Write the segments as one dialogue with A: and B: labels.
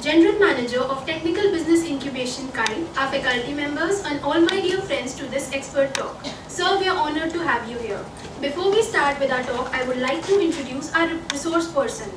A: General Manager of Technical Business Incubation KIND, our faculty members and all my dear friends to this expert talk. Sir, we are honored to have you here. Before we start with our talk, I would like to introduce our resource person,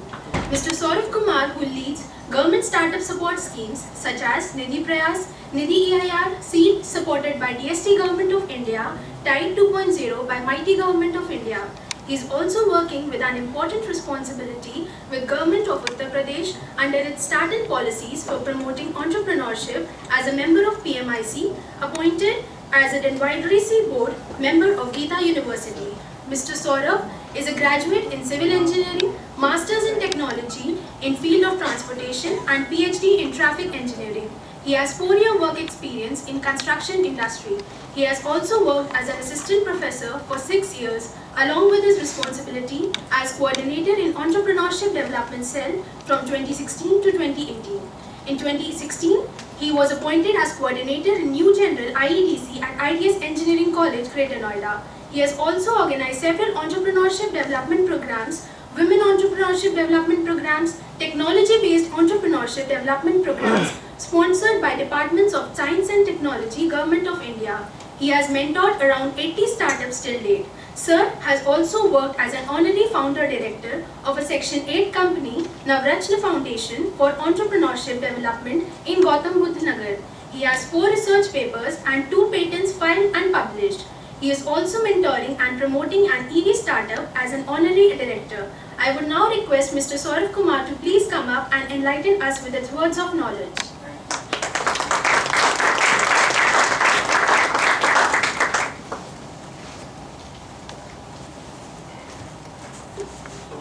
A: Mr. Saurav Kumar, who leads government startup support schemes such as Nidhi Prayas, Nidhi EIR, SEED supported by DST Government of India, TIDE 2.0 by Mighty Government of India. He is also working with an important responsibility with Government of Uttar Pradesh under its startup policies for promoting entrepreneurship as a member of PMIC, appointed as an advisory board member of Geeta University. Mr. Saurav is a graduate in civil engineering, masters in technology in field of transportation and PhD in traffic engineering. He has 4-year work experience in construction industry. He has also worked as an assistant professor for 6 years, along with his responsibility as coordinator in Entrepreneurship Development Cell from 2016 to 2018. In 2016, he was appointed as coordinator in New General IEDC at IDS Engineering College, Greater Noida. He has also organized several entrepreneurship development programs, women entrepreneurship development programs, technology-based entrepreneurship development programs, sponsored by Departments of Science and Technology, Government of India. He has mentored around 80 startups till date. Sir has also worked as an honorary founder director of a Section 8 company, Navratna Foundation for Entrepreneurship Development in Gautam Buddha Nagar. He has 4 research papers and 2 patents filed and published. He is also mentoring and promoting an EV startup as an honorary director. I would now request Mr. Saurav Kumar to please come up and enlighten us with his words of knowledge.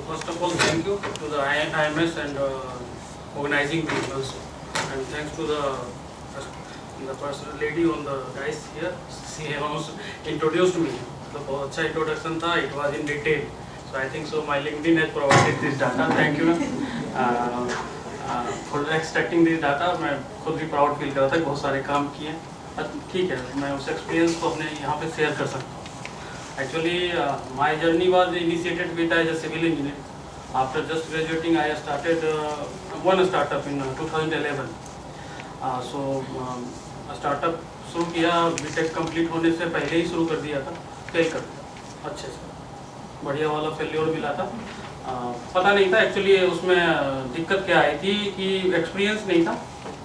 B: First of all, thank you to the IMS and organizing the event, and thanks to the personal lady on the guys here. She also introduced me. The बहुत अच्छा introduction था. It was in detail. So I think so. My LinkedIn has provided this data. Thank you for extracting this data. मैं खुद भी proud feel कर रहा था. बहुत सारे काम किए. ठीक है. मैं उस experience को अपने यहाँ पे share कर सकता हूँ. Actually, my journey was initiated with as a civil engineer. After just graduating, I started one startup in 2011. Startup शुरू किया, बीटेक कंप्लीट होने से पहले ही शुरू कर दिया था, फेल कर दिया अच्छे से, बढ़िया वाला फेल्योर मिला था। पता नहीं था एक्चुअली उसमें दिक्कत क्या आई थी कि एक्सपीरियंस नहीं था,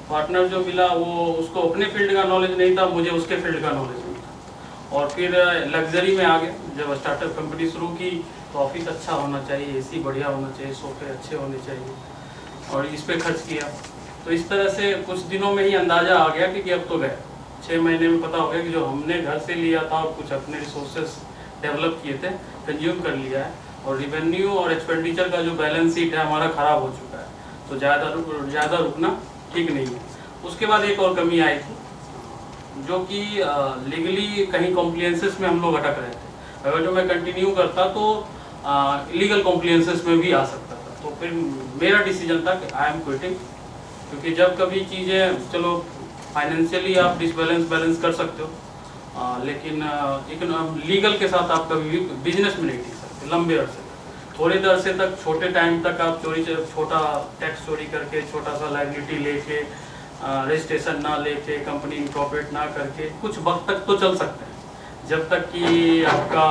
B: पार्टनर जो मिला वो उसको अपने फील्ड का नॉलेज नहीं था, मुझे उसके फील्ड का नॉलेज नहीं था। और फिर लग्जरी में आ गए, जब स्टार्टअप कंपनी शुरू की तो ऑफिस अच्छा होना चाहिए, एसी बढ़िया होना चाहिए, सोफे अच्छे होने चाहिए और इस पर खर्च किया। तो इस तरह से कुछ दिनों में ही अंदाज़ा आ गया कि अब तो गए, 6 महीने में पता हो गया कि जो हमने घर से लिया था और कुछ अपने रिसोर्सेस डेवलप किए थे कंज्यूम कर लिया है, और रिवेन्यू और एक्सपेंडिचर का जो बैलेंस शीट है हमारा ख़राब हो चुका है, तो ज़्यादा रुकना ठीक नहीं है। उसके बाद एक और कमी आई थी जो कि लीगली कहीं कॉम्प्लियंसेस में हम लोग अटक रहे थे। अगर जो मैं कंटिन्यू करता तो इलीगल कॉम्प्लियंसेस में भी आ सकता था। तो फिर मेरा डिसीजन था कि आई एम क्विटिंग, क्योंकि जब कभी चीज़ें चलो फाइनेंशियली आप बैलेंस कर सकते हो, लेकिन लीगल के साथ आप कभी भी बिजनेस में नहीं टिक सकते लंबे अरसे तक। थोड़े अरसे तक, छोटे टाइम तक आप छोटा टैक्स चोरी करके, छोटा सा लायबिलिटी लेके, रजिस्ट्रेशन ना लेके, कंपनी इनकॉर्पोरेट ना करके कुछ वक्त तक तो चल सकते हैं, जब तक कि आपका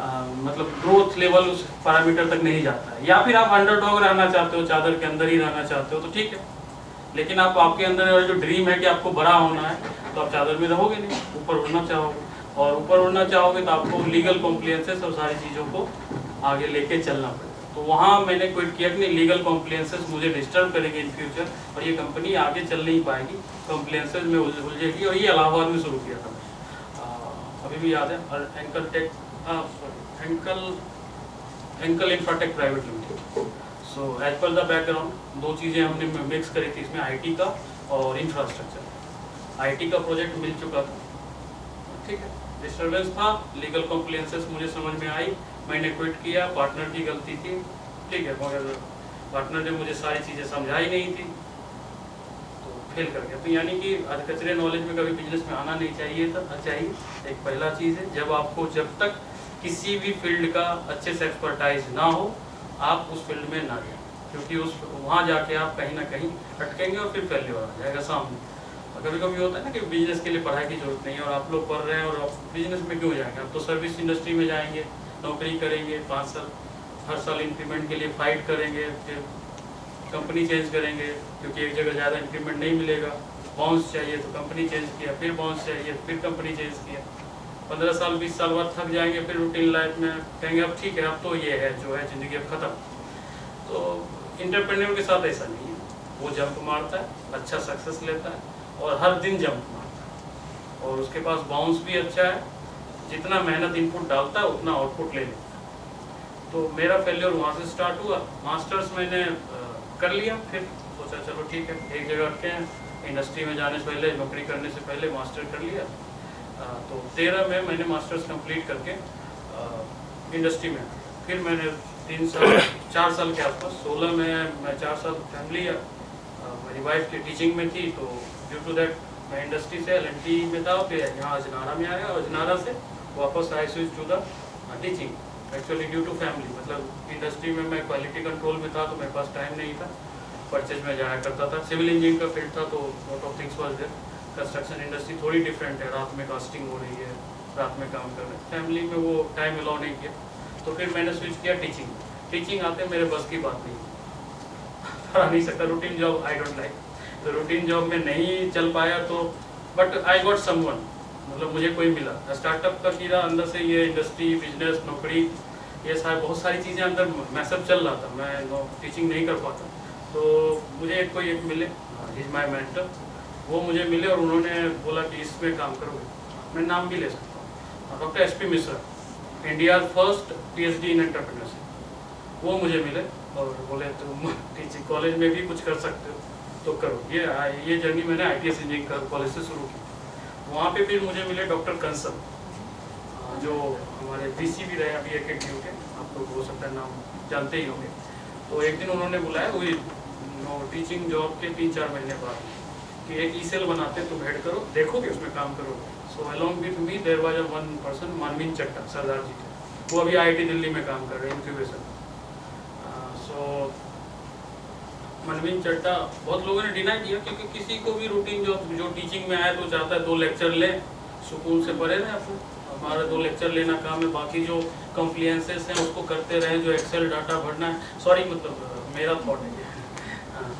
B: मतलब ग्रोथ लेवल उस पैरामीटर तक नहीं जाता है। या फिर आप अंडरडॉग रहना चाहते हो, चादर के अंदर ही रहना चाहते हो तो ठीक है, लेकिन आपके अंदर जो ड्रीम है कि आपको बड़ा होना है तो आप चादर में रहोगे नहीं, ऊपर उड़ना चाहोगे, और ऊपर उड़ना चाहोगे तो आपको लीगल कॉम्प्लियंसेस और सारी चीज़ों को आगे लेके चलना पड़ेगा। तो वहाँ मैंने क्विट किया कि नहीं, लीगल कॉम्प्लियंसेस मुझे डिस्टर्ब करेंगे इन फ्यूचर और ये कंपनी आगे चल नहीं पाएगी, कॉम्प्लियंसेस में उलझेगी। और ये इलाहाबाद में शुरू किया था अभी भी याद है, और एंकल Infratech private limited. So as per the background 2 चीज़ें हमने मिक्स करी थी इसमें, आईटी का और इंफ्रास्ट्रक्चर। आईटी का प्रोजेक्ट मिल चुका था, ठीक है, डिस्टर्बेंस था, लीगल कॉम्प्लियंसेस मुझे समझ में आई, मैंने क्विट किया, पार्टनर की गलती थी, ठीक है, मगर पार्टनर ने मुझे सारी चीज़ें समझाई नहीं थी तो फेल कर गया। तो यानी कि अधकचरे नॉलेज में कभी बिजनेस में आना नहीं चाहिए था, चाहिए। एक पहला चीज़ है, जब तक किसी भी फील्ड का अच्छे से एक्सपर्टाइज ना हो आप उस फील्ड में ना जाए। क्योंकि उस वहाँ जाके आप कहीं ना कहीं अटकेंगे और फिर फेल्योर आ जाएगा सामने। और कभी कभी होता है ना कि बिजनेस के लिए पढ़ाई की जरूरत नहीं है और आप लोग पढ़ रहे हैं और आप बिजनेस में क्यों जाएंगे, आप तो सर्विस इंडस्ट्री में जाएंगे, नौकरी करेंगे 5 साल, हर साल इंक्रीमेंट के लिए फाइट करेंगे, फिर कंपनी चेंज करेंगे क्योंकि एक जगह ज़्यादा इंक्रीमेंट नहीं मिलेगा, बाउंस चाहिए तो कंपनी चेंज किया, फिर बाउंस चाहिए फिर कंपनी चेंज किया, 15 साल 20 साल बाद थक जाएंगे, फिर रूटीन लाइफ में कहेंगे अब ठीक है अब तो ये है जो है ज़िंदगी अब ख़त्म। तो इंटरप्रेन्योर के साथ ऐसा नहीं है, वो जंप मारता है, अच्छा सक्सेस लेता है और हर दिन जंप मारता है और उसके पास बाउंस भी अच्छा है, जितना मेहनत इनपुट डालता है उतना आउटपुट ले लेता है। तो मेरा फेलियर वहाँ से स्टार्ट हुआ। मास्टर्स मैंने कर लिया, फिर सोचा चलो ठीक है एक जगह अटके हैं, इंडस्ट्री में जाने से पहले, नौकरी करने से पहले मास्टर कर लिया। तो 13 में मैंने मास्टर्स कंप्लीट करके इंडस्ट्री में, फिर मैंने 4 साल के आसपास 16 में मैं 4 साल फैमिली, मेरी वाइफ की टीचिंग में थी, तो ड्यू टू दैट मैं इंडस्ट्री से LNT में था, फिर यहाँ अजनारा में आया और अजनारा से वापस आई switch to the teaching. Actually due to family, मतलब इंडस्ट्री में मैं क्वालिटी कंट्रोल में था तो मेरे पास टाइम नहीं था, परचेज में जाया करता था, सिविल इंजीनियरिंग का फील्ड था तो lot of things was there. Construction industry थोड़ी डिफरेंट है, रात में कास्टिंग हो रही है, रात में काम कर रहे हैं, फैमिली में वो टाइम अलाउ नहीं किया, तो फिर मैंने स्विच किया टीचिंग। टीचिंग आते मेरे बस की बात नहीं, करा नहीं सकता, routine job I don't like, तो रूटीन जॉब में नहीं चल पाया, तो बट आई गॉट समवन, मतलब मुझे कोई मिला, स्टार्टअप का कीड़ा अंदर से, ये इंडस्ट्री बिजनेस नौकरी ये सारे बहुत सारी चीज़ें अंदर मैसअप चल रहा था, मैं टीचिंग नहीं कर पाता, तो मुझे कोई एक मिले, इज माई मेंटर, वो मुझे मिले और उन्होंने बोला कि इसमें काम करोगे, मैं नाम भी ले सकता हूँ, doctor SP Mishra, India first PhD इन एंटरप्रेन्योरशिप, वो मुझे मिले और बोले तुम टीचिंग कॉलेज में भी कुछ कर सकते हो तो करो। ये जर्नी मैंने ITS इंजीनियरिंग कॉलेज से शुरू की। वहाँ पे फिर मुझे मिले डॉक्टर कंसल, जो हमारे DC भी रहे अभी AKTU के, आप लोग हो सकता है नाम जानते ही होंगे। तो एक दिन उन्होंने बुलाया वही टीचिंग जॉब के 3-4 महीने बाद कि एक E-सेल बनाते तुम हेड करो, देखोगे उसमें काम करोगे। So along with me there was one person, Manvin Chatta, Sardar जी थे, वो अभी IIT दिल्ली में काम कर रहे हैं इंक्यूबेशन। सो मनविन चट्टा, बहुत लोगों ने डिनाई किया क्योंकि किसी को भी रूटीन जो टीचिंग में आया तो चाहता है 2 लेक्चर ले, सुकून से पढ़े रहे अपने, हमारा 2 लेक्चर लेना काम है, बाकी जो कॉम्प्लियंसेस हैं उसको करते रहे, जो एक्सेल डाटा भरना है, सॉरी मतलब मेरा थॉट है,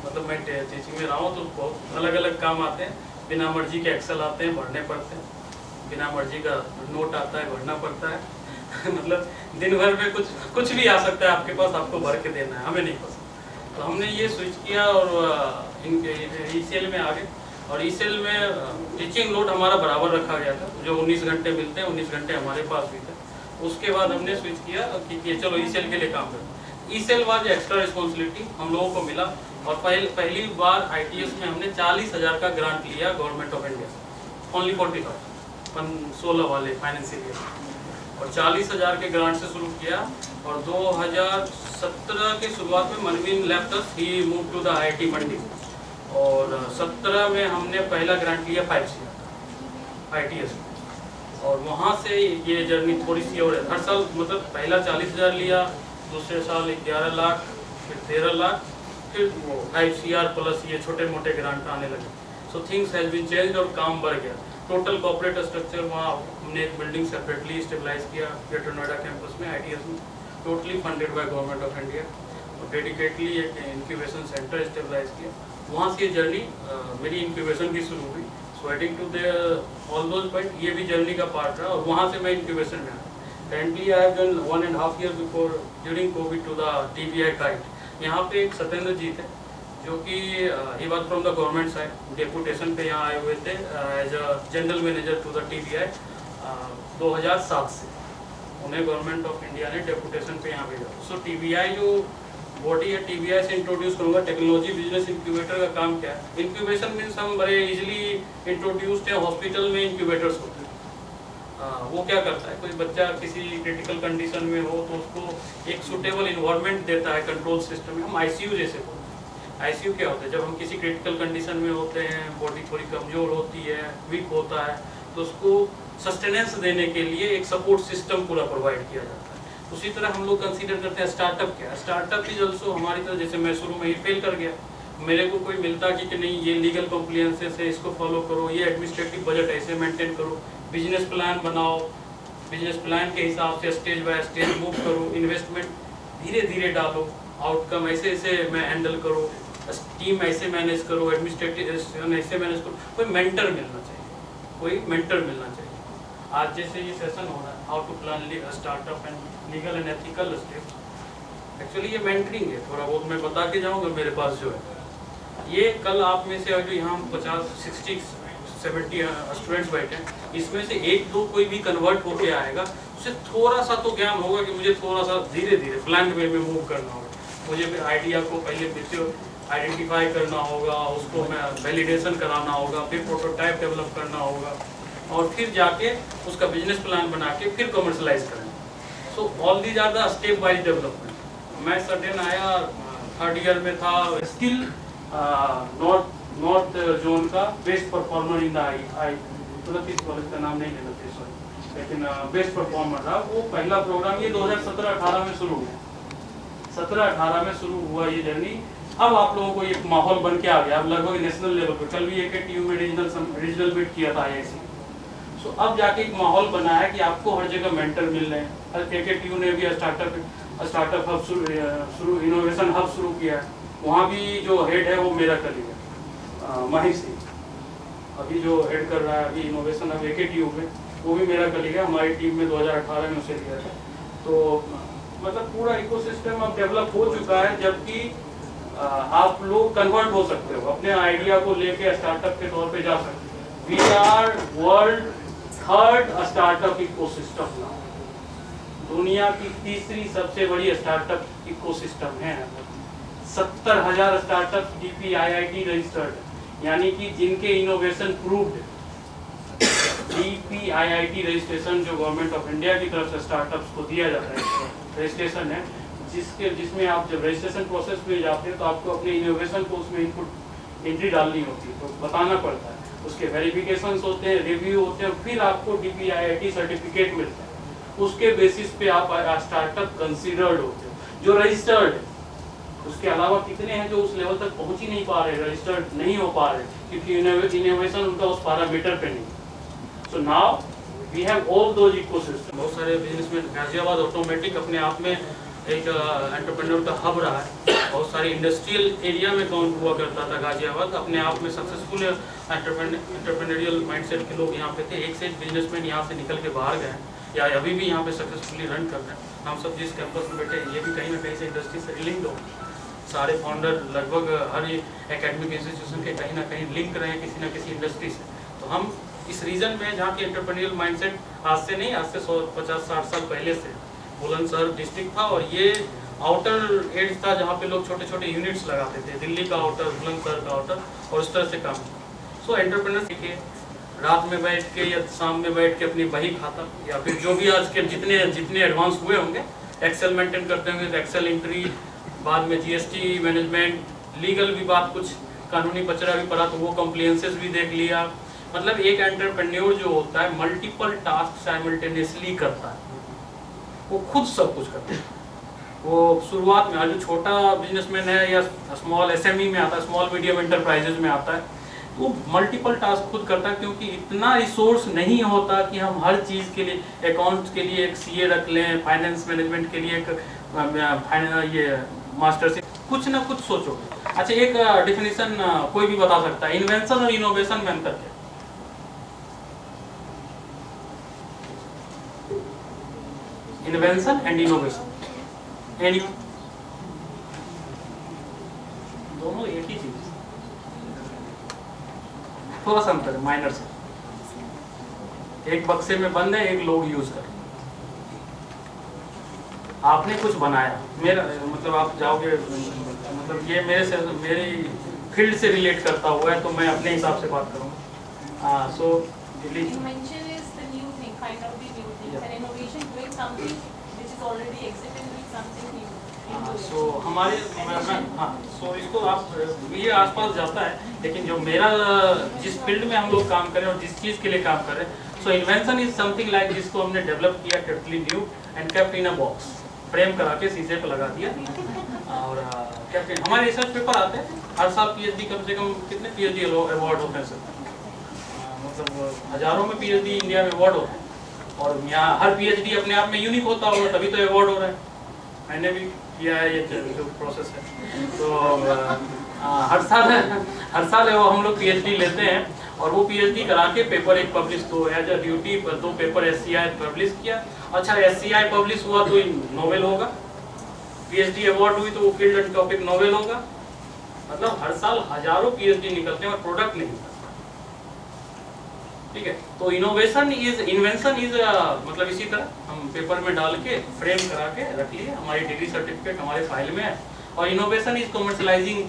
B: मतलब मैं टीचिंग में रहा हूँ तो बहुत अलग अलग काम आते हैं, बिना मर्जी के एक्सेल आते हैं भरने पड़ते हैं, बिना मर्जी का नोट आता है भरना पड़ता है मतलब दिन भर में कुछ भी आ सकता है आपके पास, आपको भर के देना है, हमें नहीं पसंद। तो हमने ये स्विच किया और E-सेल में आ गए, और E-सेल में टीचिंग लोड हमारा बराबर रखा गया था, जो 19 घंटे मिलते हैं 19 घंटे हमारे पास भी थे। उसके बाद हमने स्विच किया कि चलो E-सेल के लिए काम करें। E-सेल वाज एक्स्ट्रा रिस्पॉन्सिबिलिटी हम लोगों को मिला, और पहली बार ITS में हमने 40,000 का ग्रांट लिया गवर्नमेंट ऑफ इंडिया से, ओनली 40,000 16 वाले फाइनेंशियल ईयर, और 40,000 के ग्रांट से शुरू किया, और 2017 के शुरुआत में Manvin left us, he move to the IIT Mandi, और 17 में हमने पहला ग्रांट लिया 5 CR ITS में, और वहाँ से ये जर्नी थोड़ी सी और है, हर साल मतलब पहला 40,000 लिया, दूसरे साल 11 लाख, फिर 13 लाख, फिर वो 5 CR प्लस ये छोटे मोटे ग्रांट आने लगे। So things has been change और काम बढ़ गया। टोटल कॉर्पोरेट स्ट्रक्चर वहाँ हमने एक बिल्डिंग सेपरेटली स्टेबलाइज किया ग्रेटर नोएडा कैंपस में ITS में, totally funded by government of India, और डेडिकेटली एक इंक्यूबेशन सेंटर स्टेबलाइज किया। वहाँ से जर्नी मेरी इंक्यूबेशन की शुरू हुई। So adding to the all those point, ये भी जर्नी का पार्ट रहा, और वहाँ से मैं इंक्यूबेशन में आया। Currently I have done 1.5 years before during COVID to the TBI kite। यहाँ पे एक सत्येंद्र जी थे जो कि he was from the government side, deputation पे यहाँ आए हुए थे as a general manager to the TBI 2007 से, उन्हें गवर्नमेंट ऑफ इंडिया ने डेपुटेशन पे यहाँ भेजा। सो TBI जो बॉडी है, TBI से इंट्रोड्यूस करूँगा टेक्नोलॉजी बिजनेस इंक्यूबेटर का काम क्या है। इंक्यूबेशन मीन्स हम बड़े इजीली इंट्रोड्यूस्ड हैं, हॉस्पिटल में इंक्यूबेटर्स होते हैं। वो क्या करता है, कोई बच्चा किसी क्रिटिकल कंडीशन में हो तो उसको एक सुटेबल इन्वायरमेंट देता है कंट्रोल सिस्टम में। हम ICU जैसे बोलते हैं। ICU क्या होता है, जब हम किसी क्रिटिकल कंडीशन में होते हैं, बॉडी थोड़ी कमज़ोर होती है, वीक होता है, तो उसको सस्टेनेंस देने के लिए एक सपोर्ट सिस्टम पूरा प्रोवाइड किया जाता है। उसी तरह हम लोग कंसीडर करते हैं स्टार्टअप क्या है। स्टार्टअप इज ऑल्सो हमारी तरह, जैसे मैं शुरू में ही फेल कर गया, मेरे को कोई मिलता कि नहीं ये लीगल कॉम्प्लियंसेस है, इसको फॉलो करो, ये एडमिनिस्ट्रेटिव बजट ऐसे मेंटेन करो, बिजनेस प्लान बनाओ, बिजनेस प्लान के हिसाब से स्टेज बाय स्टेज मूव करो, इन्वेस्टमेंट धीरे धीरे डालो, आउटकम ऐसे ऐसे मैं हैंडल करो, टीम ऐसे मैनेज करो, एडमिनिस्ट्रेटिव ऐसे मैनेज करो। कोई मेंटर मिलना चाहिए, कोई मेंटर मिलना चाहिए। आज जैसे ये सेशन हो रहा है, how to plan startup and legal and ethical steps, actually ये मेंटरिंग है, थोड़ा बहुत मैं बता के जाऊँगा। मेरे पास जो है ये कल आप में से जो यहाँ 50, 60, 70 स्टूडेंट्स बैठे हैं, इसमें से एक दो कोई भी कन्वर्ट होके आएगा, उसे थोड़ा सा तो ज्ञान होगा कि मुझे थोड़ा सा धीरे धीरे प्लान वे में मूव करना होगा, मुझे आइडिया को पहले आइडेंटिफाई करना होगा, उसको मैं वैलिडेशन कराना होगा, फिर प्रोटोटाइप डेवलप करना होगा, और फिर जाके उसका बिजनेस प्लान बना के फिर कमर्शलाइज करेंगे। So all these are the step wise development. मैं सर्टेन आया, 3rd ईयर में था, स्किल नॉर्थ जोन का बेस्ट परफॉर्मर इन द आई तुरंत इस कॉलेज का नाम नहीं लेना चाहिए सॉरी, लेकिन बेस्ट परफॉर्मर था वो। पहला प्रोग्राम ये 2017-18 में शुरू हुआ, 17-18 में शुरू हुआ ये जर्नी। अब आप लोगों को एक माहौल बन के आ गया, अब लगभग नेशनल लेवल पर, कल भी AKTU में रीजनल बिट किया था IIC। सो अब जाके एक माहौल बना है कि आपको हर जगह मेंटर मिल रहे हैं। AKTU ने भी स्टार्टअप हब शुरू इनोवेशन हब शुरू किया है, वहाँ भी जो हेड है वो मेरा कलीग है, महेश सिंह, अभी जो हेड कर रहा है अभी इनोवेशन हब AKTU में, वो भी मेरा कलीग है। हमारी टीम में 2018 में उसे लिया था। तो मतलब पूरा इकोसिस्टम अब डेवलप हो चुका है, जबकि आप लोग कन्वर्ट हो सकते हो, अपने आइडिया को लेके स्टार्टअप के तौर पे जा सकते हो। We are world 3rd startup ecosystem now, दुनिया की 3री सबसे बड़ी स्टार्टअप इकोसिस्टम है। 70,000 स्टार्टअप DPIIT रजिस्टर्ड, यानी कि जिनके इनोवेशन प्रूव्ड, DPIIT रजिस्ट्रेशन जो गवर्नमेंट ऑफ इंडिया की तरफ से स्टार्टअप्स को दिया जाता है, रजिस्ट्रेशन है, जिसमें आप जब रजिस्ट्रेशन प्रोसेस में जाते हैं तो आपको अपने इनोवेशन को उसमें इनपुट एंट्री डालनी होती है, तो बताना पड़ता है, उसके वेरिफिकेशंस होते हैं, रिव्यू होते हैं, फिर आपको DPIIT सर्टिफिकेट मिलता है। उसके बेसिस पे आप स्टार्टअप कंसीडर्ड होते हो जो रजिस्टर्ड है। उसके अलावा कितने हैं जो उस लेवल तक पहुंच ही नहीं पा रहे, रजिस्टर्ड नहीं हो पा रहे, क्योंकि इनोवेशन उनका उस पैरामीटर पे नहीं। So now we have all those ecosystem. बहुत सारे बिजनेसमैन, गाजियाबाद ऑटोमेटिक अपने आप में एक एंटरप्रेन्योर का हब रहा है। बहुत सारे इंडस्ट्रियल एरिया में काउंट हुआ करता था गाजियाबाद, अपने आप में सक्सेसफुल एंटरप्रेन्योरियल माइंडसेट के लोग यहाँ पे थे। एक से एक बिजनेसमैन यहाँ से निकल के बाहर गए या अभी भी यहाँ पे सक्सेसफुली रन कर रहे हैं। हम सब जिस कैंपस में बैठे ये भी कहीं ना कहीं से इंडस्ट्री से लिंक्ड हो। सारे फाउंडर लगभग हर एकेडमिक इंस्टीट्यूशन के कहीं ना कहीं लिंक रहे हैं किसी ना किसी इंडस्ट्री से। तो हम इस रीजन में जहाँ की एंटरप्रेन्योरियल माइंडसेट आज से नहीं, आज से 150-60 साल पहले से बुलंदशहर डिस्ट्रिक्ट था, और ये आउटर एड्स था जहाँ पे लोग छोटे छोटे यूनिट्स लगाते थे, दिल्ली का आउटर, बुलंदशहर का आउटर, और उस तरह से काम। सो एंटरप्रेन्योर के रात में बैठ के या शाम में बैठ के अपनी बही खाता, या फिर जो भी आज के जितने एडवांस हुए होंगे, एक्सेल मेंटेन करते होंगे तो एक्सेल एंट्री, बाद में GST मैनेजमेंट, लीगल भी बात, कुछ कानूनी पचड़ा भी पड़ा तो वो कॉम्प्लियंसेस भी देख लिया। मतलब एक एंटरप्रेन्योर जो होता है मल्टीपल टास्क साइमल्टेनियसली करता है, वो खुद सब कुछ करता है। वो शुरुआत में जो छोटा बिजनेसमैन है या स्मॉल SME में आता है, स्मॉल मीडियम एंटरप्राइजेज में आता है, वो मल्टीपल टास्क खुद करता है, क्योंकि इतना रिसोर्स नहीं होता कि हम हर चीज़ के लिए, अकाउंट्स के लिए एक CA रख लें, फाइनेंस मैनेजमेंट के लिए एक ये मास्टर से, कुछ ना कुछ सोचो। अच्छा, एक डेफिनेशन कोई भी बता सकता है, इन्वेंशन और इनोवेशन में अंतर क्या? इन्वेंशन एंड इनोवेशन, एनी दोनों एक ही चीज, थोड़ा सा अंतर है, माइनर से। एक बक्से में बंद है, एक लोग यूज कर। आपने कुछ बनाया, मेरा मतलब आप जाओगे, मतलब ये मेरी फील्ड से रिलेट करता हुआ है, तो मैं अपने हिसाब से बात करूँगा। सो
C: invention is the new thing, find out the new things, and innovation doing something which is already existing, doing something new.
B: सो हमारे सो इसको आप ये आसपास जाता है, लेकिन जो मेरा जिस फील्ड में हम लोग काम करें और जिस चीज़ के लिए काम कर रहे हैं, सो इन्वेंशन इज समथिंग लाइक जिसको हमने डेवलप किया totally new and kept in a box, frame करा के शीशे पे लगा दिया और केप्ट। हमारे रिसर्च पेपर आते हैं हर साल, पीएचडी कम से कम कितने पीएचडी अवार्ड होते हैं सर, मतलब हजारों में पीएचडी इंडिया में अवार्ड होते हैं और यहाँ हर पीएचडी अपने आप में यूनिक होता होगा तभी तो अवार्ड हो रहा है। मैंने भी किया है ये जो प्रोसेस है। तो हर साल वो हम लोग पीएचडी लेते हैं और वो पीएचडी करा के पेपर एक पब्लिश, तो as a duty 2 paper SCI publish किया। अच्छा एससीआई पब्लिश हुआ तो नोवेल होगा, पीएचडी अवार्ड हुई तो वो फील्ड एंड टॉपिक नोवेल होगा। मतलब हर साल हजारों पीएचडी निकलते हैं और प्रोडक्ट नहीं, ठीक है। तो इनोवेशन इज इन्वेंशन इज मतलब इसी तरह हम पेपर में डाल के फ्रेम करा के रख लिए, हमारी डिग्री सर्टिफिकेट हमारे फाइल में है। और innovation is commercialising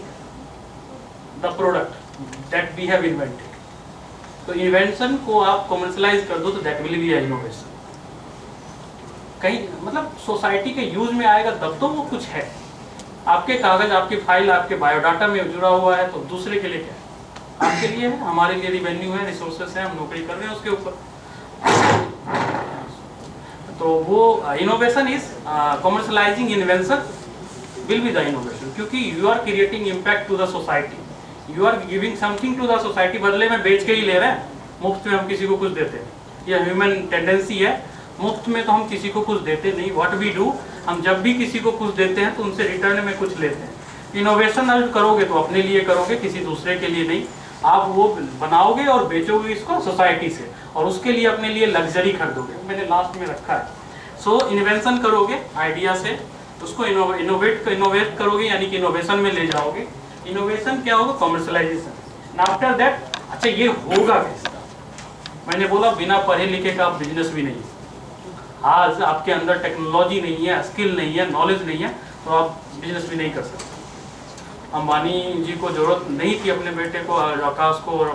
B: the product that we have invented. तो इन्वेंशन को आप कमर्शलाइज कर दो तो दैट विल बी इनोवेशन। कहीं मतलब सोसाइटी के यूज में आएगा तब तो वो कुछ है। आपके कागज, आपकी फाइल, आपके बायोडाटा में जुड़ा हुआ है तो दूसरे के लिए क्या है? आपके लिए है, हमारे लिए रिवेन्यू है, रिसोर्सेस है, हम नौकरी कर रहे हैं उसके ऊपर। तो वो innovation is commercialising invention will be the innovation, क्योंकि you are creating impact to the society, you are giving something to the society. बदले में बेच के ही ले रहे हैं, मुफ्त में हम किसी को कुछ देते हैं। यह ह्यूमन टेंडेंसी है, मुफ्त में तो हम किसी को कुछ देते नहीं। व्हाट वी डू, हम जब भी किसी को कुछ देते हैं तो उनसे रिटर्न में कुछ लेते हैं। इनोवेशन करोगे तो अपने लिए करोगे, किसी दूसरे के लिए नहीं। आप वो बनाओगे और बेचोगे इसको सोसाइटी से, और उसके लिए अपने लिए लग्जरी खरीदोगे। मैंने लास्ट में रखा है। सो इन्वेंशन करोगे आइडिया से, उसको इनोवेट करोगे, यानी कि इनोवेशन में ले जाओगे। इनोवेशन क्या होगा? कमर्शलाइजेशन। आफ्टर दैट, अच्छा ये होगा कैसे? मैंने बोला बिना पढ़े लिखे का आप बिजनेस भी नहीं। आज आपके अंदर टेक्नोलॉजी नहीं है, स्किल नहीं है, नॉलेज नहीं है, तो आप बिजनेस भी नहीं कर सकते। अंबानी जी को जरूरत नहीं थी अपने बेटे को, आकाश को, और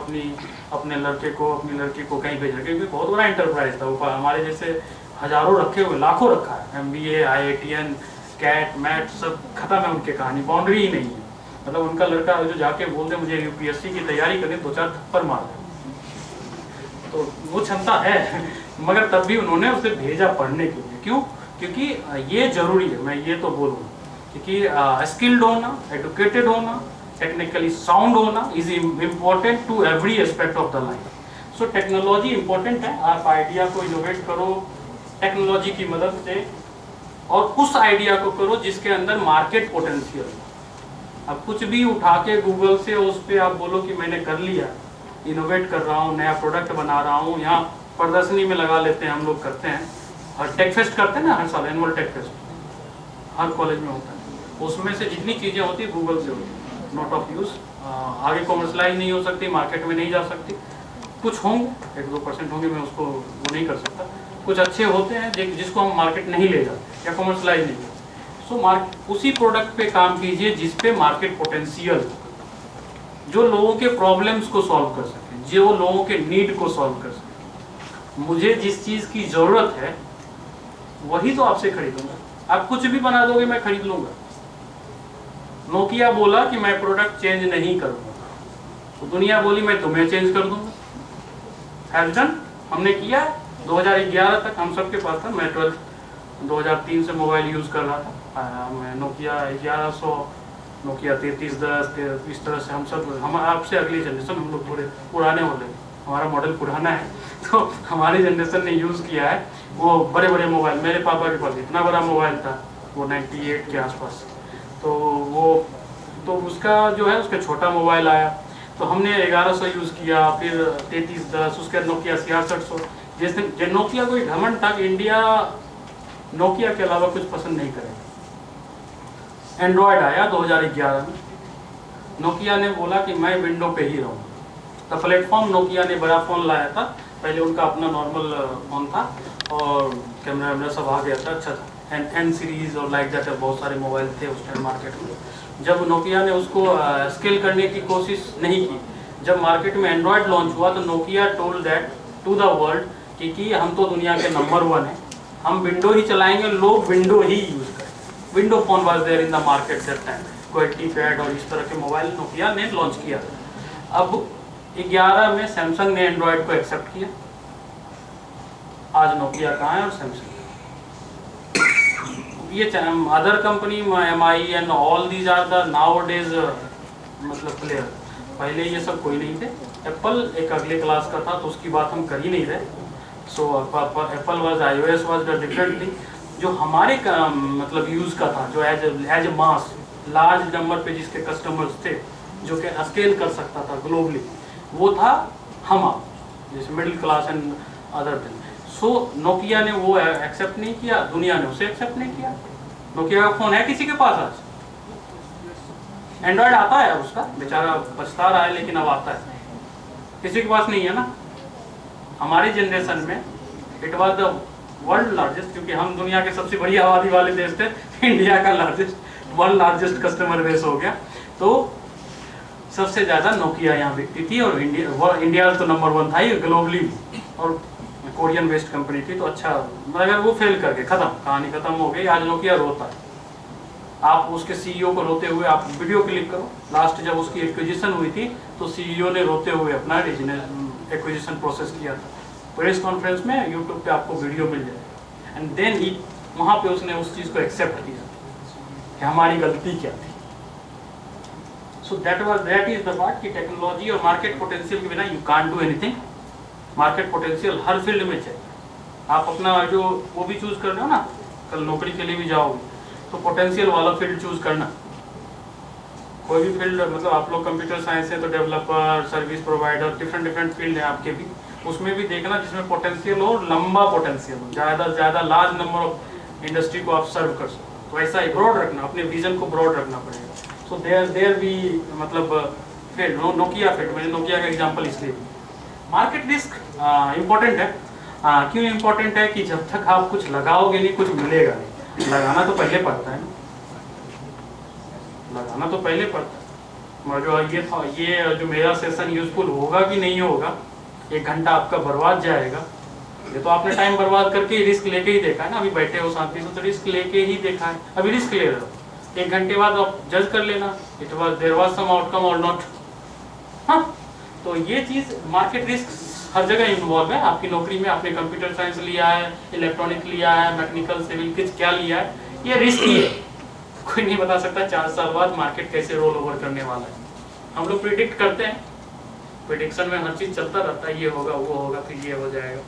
B: अपने लड़के को, अपनी लड़की को कहीं भेजना, क्योंकि बहुत बड़ा एंटरप्राइज था। वो हमारे जैसे हजारों रखे हुए, लाखों रखा है। MBA, IITN, कैट, मैट सब खत्म है उनके कहानी, बाउंड्री ही नहीं है। मतलब उनका लड़का जो जाके बोलते मुझे UPSC की तैयारी करनी, 2-4 थप्पड़ मार दे, तो वो क्षमता है। मगर तब भी उन्होंने उसे भेजा पढ़ने के लिए। क्यों? क्योंकि ये जरूरी है, मैं ये तो बोलूँ, क्योंकि स्किल्ड होना, एडुकेटेड होना, टेक्निकली साउंड होना is important to every aspect of the life. So technology important है। आप आइडिया को इनोवेट करो टेक्नोलॉजी की मदद से, और उस आइडिया को करो जिसके अंदर मार्केट पोटेंशियल। अब कुछ भी उठा के गूगल से उस पर आप बोलो कि मैंने कर लिया, इनोवेट कर रहा हूँ, नया प्रोडक्ट बना रहा हूँ। यहाँ प्रदर्शनी में लगा लेते हैं, हम लोग करते हैं, और टेक फेस्ट करते हैं ना हर साल, एनुअल टेक फेस्ट हर कॉलेज में होता है। उसमें से जितनी चीज़ें होती है गूगल से होती है, नॉट ऑफ यूज़। आगे कॉमर्शलाइज नहीं हो सकती, मार्केट में नहीं जा सकती। कुछ होंगे, 1-2% होंगे, मैं उसको वो नहीं कर सकता। कुछ अच्छे होते हैं जिसको हम मार्केट नहीं ले जाते या कॉमर्शलाइज नहीं करते। सो उसी प्रोडक्ट पे काम कीजिए जिस पे मार्केट पोटेंशियल, जो लोगों के प्रॉब्लम्स को सॉल्व कर सके, जो लोगों के नीड को सॉल्व कर सके। मुझे जिस चीज़ की ज़रूरत है वही तो आपसे खरीदूंगा। आप कुछ भी बना दोगे मैं खरीद लूँगा। नोकिया बोला कि मैं प्रोडक्ट चेंज नहीं करूँगा, तो दुनिया बोली मैं तुम्हें चेंज कर दूँगा। हैज़ डन, हमने किया। 2011 तक हम सबके पास था। मैं 2003 से मोबाइल यूज़ कर रहा था। मैं नोकिया 1100, नोकिया 3310, इस तरह से हम आपसे अगली जनरेशन, हम लोग थोड़े पुराने हो गए, हमारा मॉडल पुराना है, तो हमारी जनरेशन ने यूज़ किया है वो बड़े बड़े मोबाइल। मेरे पापा के पास इतना बड़ा मोबाइल था, वो 98 के आसपास। तो उसका जो है, उसका छोटा मोबाइल आया, तो हमने 1100 यूज़ किया, फिर 3310, उसके नोकिया 6600। जैसे नोकिया कोई घमंड था कि इंडिया नोकिया के अलावा कुछ पसंद नहीं करेगा। एंड्रॉयड आया 2011 में। नोकिया ने बोला कि मैं विंडो पे ही रहूँगा। तो प्लेटफॉर्म नोकिया ने बड़ा फ़ोन लाया था। पहले उनका अपना नॉर्मल फ़ोन था और कैमरा वैमरा सब आ गया था, अच्छा था। N सीरीज़ और लाइक दैट बहुत सारे मोबाइल थे उस टाइम मार्केट में। जब नोकिया ने उसको स्केल करने की कोशिश नहीं की, जब मार्केट में एंड्रॉयड लॉन्च हुआ, तो Nokia told that to the world कि हम तो दुनिया के नंबर 1 हैं, हम विंडो ही चलाएंगे, लोग विंडो ही यूज़ करें। Window phone was there in the market that time. Quality pad और इस तरह के मोबाइल नोकिया ने लॉन्च किया। अब 11 में सैमसंग ने एंड्रॉयड को एक्सेप्ट किया, आज नोकिया कहाँ है और सैमसंग। ये other company MI and all these are the now days मतलब प्लेयर। पहले ये सब कोई नहीं थे। एप्पल एक अगले क्लास का था तो उसकी बात हम कर ही नहीं रहे। So Apple was iOS was the different thing. जो हमारे मतलब यूज़ का था, जो एज मास लार्ज नंबर पे जिसके कस्टमर्स थे, जो कि स्केल कर सकता था ग्लोबली, वो था हम आप, जैसे middle class and other thing. So Nokia ने वो एक्सेप्ट नहीं किया, दुनिया ने उसे एक्सेप्ट नहीं किया। नोकिया का फ़ोन है किसी के पास आज? एंड्रॉयड आता है उसका, बेचारा पछता रहा है, लेकिन अब आता है। किसी के पास नहीं है ना। हमारी जनरेशन में it was the world largest, क्योंकि हम दुनिया के सबसे बड़ी आबादी वाले देश थे, इंडिया का वर्ल्ड लार्जेस्ट कस्टमर बेस हो गया। तो सबसे ज़्यादा नोकिया यहाँ बिकती थी, और इंडिया तो नंबर 1 था ही ग्लोबली, और कोरियन बेस्ड कंपनी थी। तो अच्छा, मगर वो फेल करके खत्म, कहानी खत्म हो गई। आज नोकिया रोता है। आप उसके CEO को रोते हुए आप वीडियो क्लिक करो। लास्ट जब उसकी एक्विजिशन हुई थी तो CEO ने रोते हुए अपना एक्विजिशन प्रोसेस किया था। प्रेस कॉन्फ्रेंस में यूट्यूब पे आपको वीडियो मिल जाएगा। एंड देन ही वहाँ पे उसने उस चीज़ को एक्सेप्ट किया कि हमारी गलती क्या थी। सो दैट इज द पार्ट कि टेक्नोलॉजी और मार्केट पोटेंशियल के बिना you can't do anything. Market potential her field में चाहिए। आप अपना जो वो भी चूज़ कर रहे हो ना, कल नौकरी के लिए भी जाओगे तो पोटेंशियल वाला फील्ड चूज़ करना। कोई भी फील्ड, मतलब आप लोग कंप्यूटर साइंस है तो developer, service provider, different field है आपके भी, उसमें भी देखना जिसमें पोटेंशियल हो, लंबा पोटेंशियल हो, ज़्यादा से ज़्यादा लार्ज नंबर ऑफ इंडस्ट्री को आप सर्व कर सको। तो ऐसा ही ब्रॉड रखना, अपने विजन को ब्रॉड रखना पड़ेगा। सो देयर भी मतलब फील्ड, नोकिया फील्ड, मैंने नोकिया का एग्जाम्पल इसलिए। मार्केट रिस्क इम्पोर्टेंट है। क्यों इम्पोर्टेंट है कि जब तक आप कुछ लगाओगे नहीं कुछ मिलेगा नहीं। लगाना तो पहले पड़ता है, लगाना तो पहले पड़ता है। मगर ये जो मेरा सेशन यूजफुल होगा कि नहीं होगा, 1 घंटा आपका बर्बाद जाएगा। ये तो आपने टाइम बर्बाद करके रिस्क लेके ही देखा है ना। अभी बैठे हो शांति से तो रिस्क लेके ही देखा है, अभी रिस्क ले रहे हो। 1 घंटे बाद आप जज कर लेना, देयर वाज सम आउटकम और नॉट। हाँ, तो ये चीज़ मार्केट रिस्क हर जगह इन्वॉल्व है। आपकी नौकरी में आपने कंप्यूटर साइंस लिया है, इलेक्ट्रॉनिक लिया है, मैकेनिकल, सिविल, किस क्या लिया है, ये रिस्क ही है। कोई नहीं बता सकता 4 साल बाद मार्केट कैसे रोल ओवर करने वाला है। हम लोग प्रिडिक्ट करते हैं, प्रिडिक्शन में हर चीज़ चलता रहता है, ये होगा वो होगा फिर ये हो जाएगा,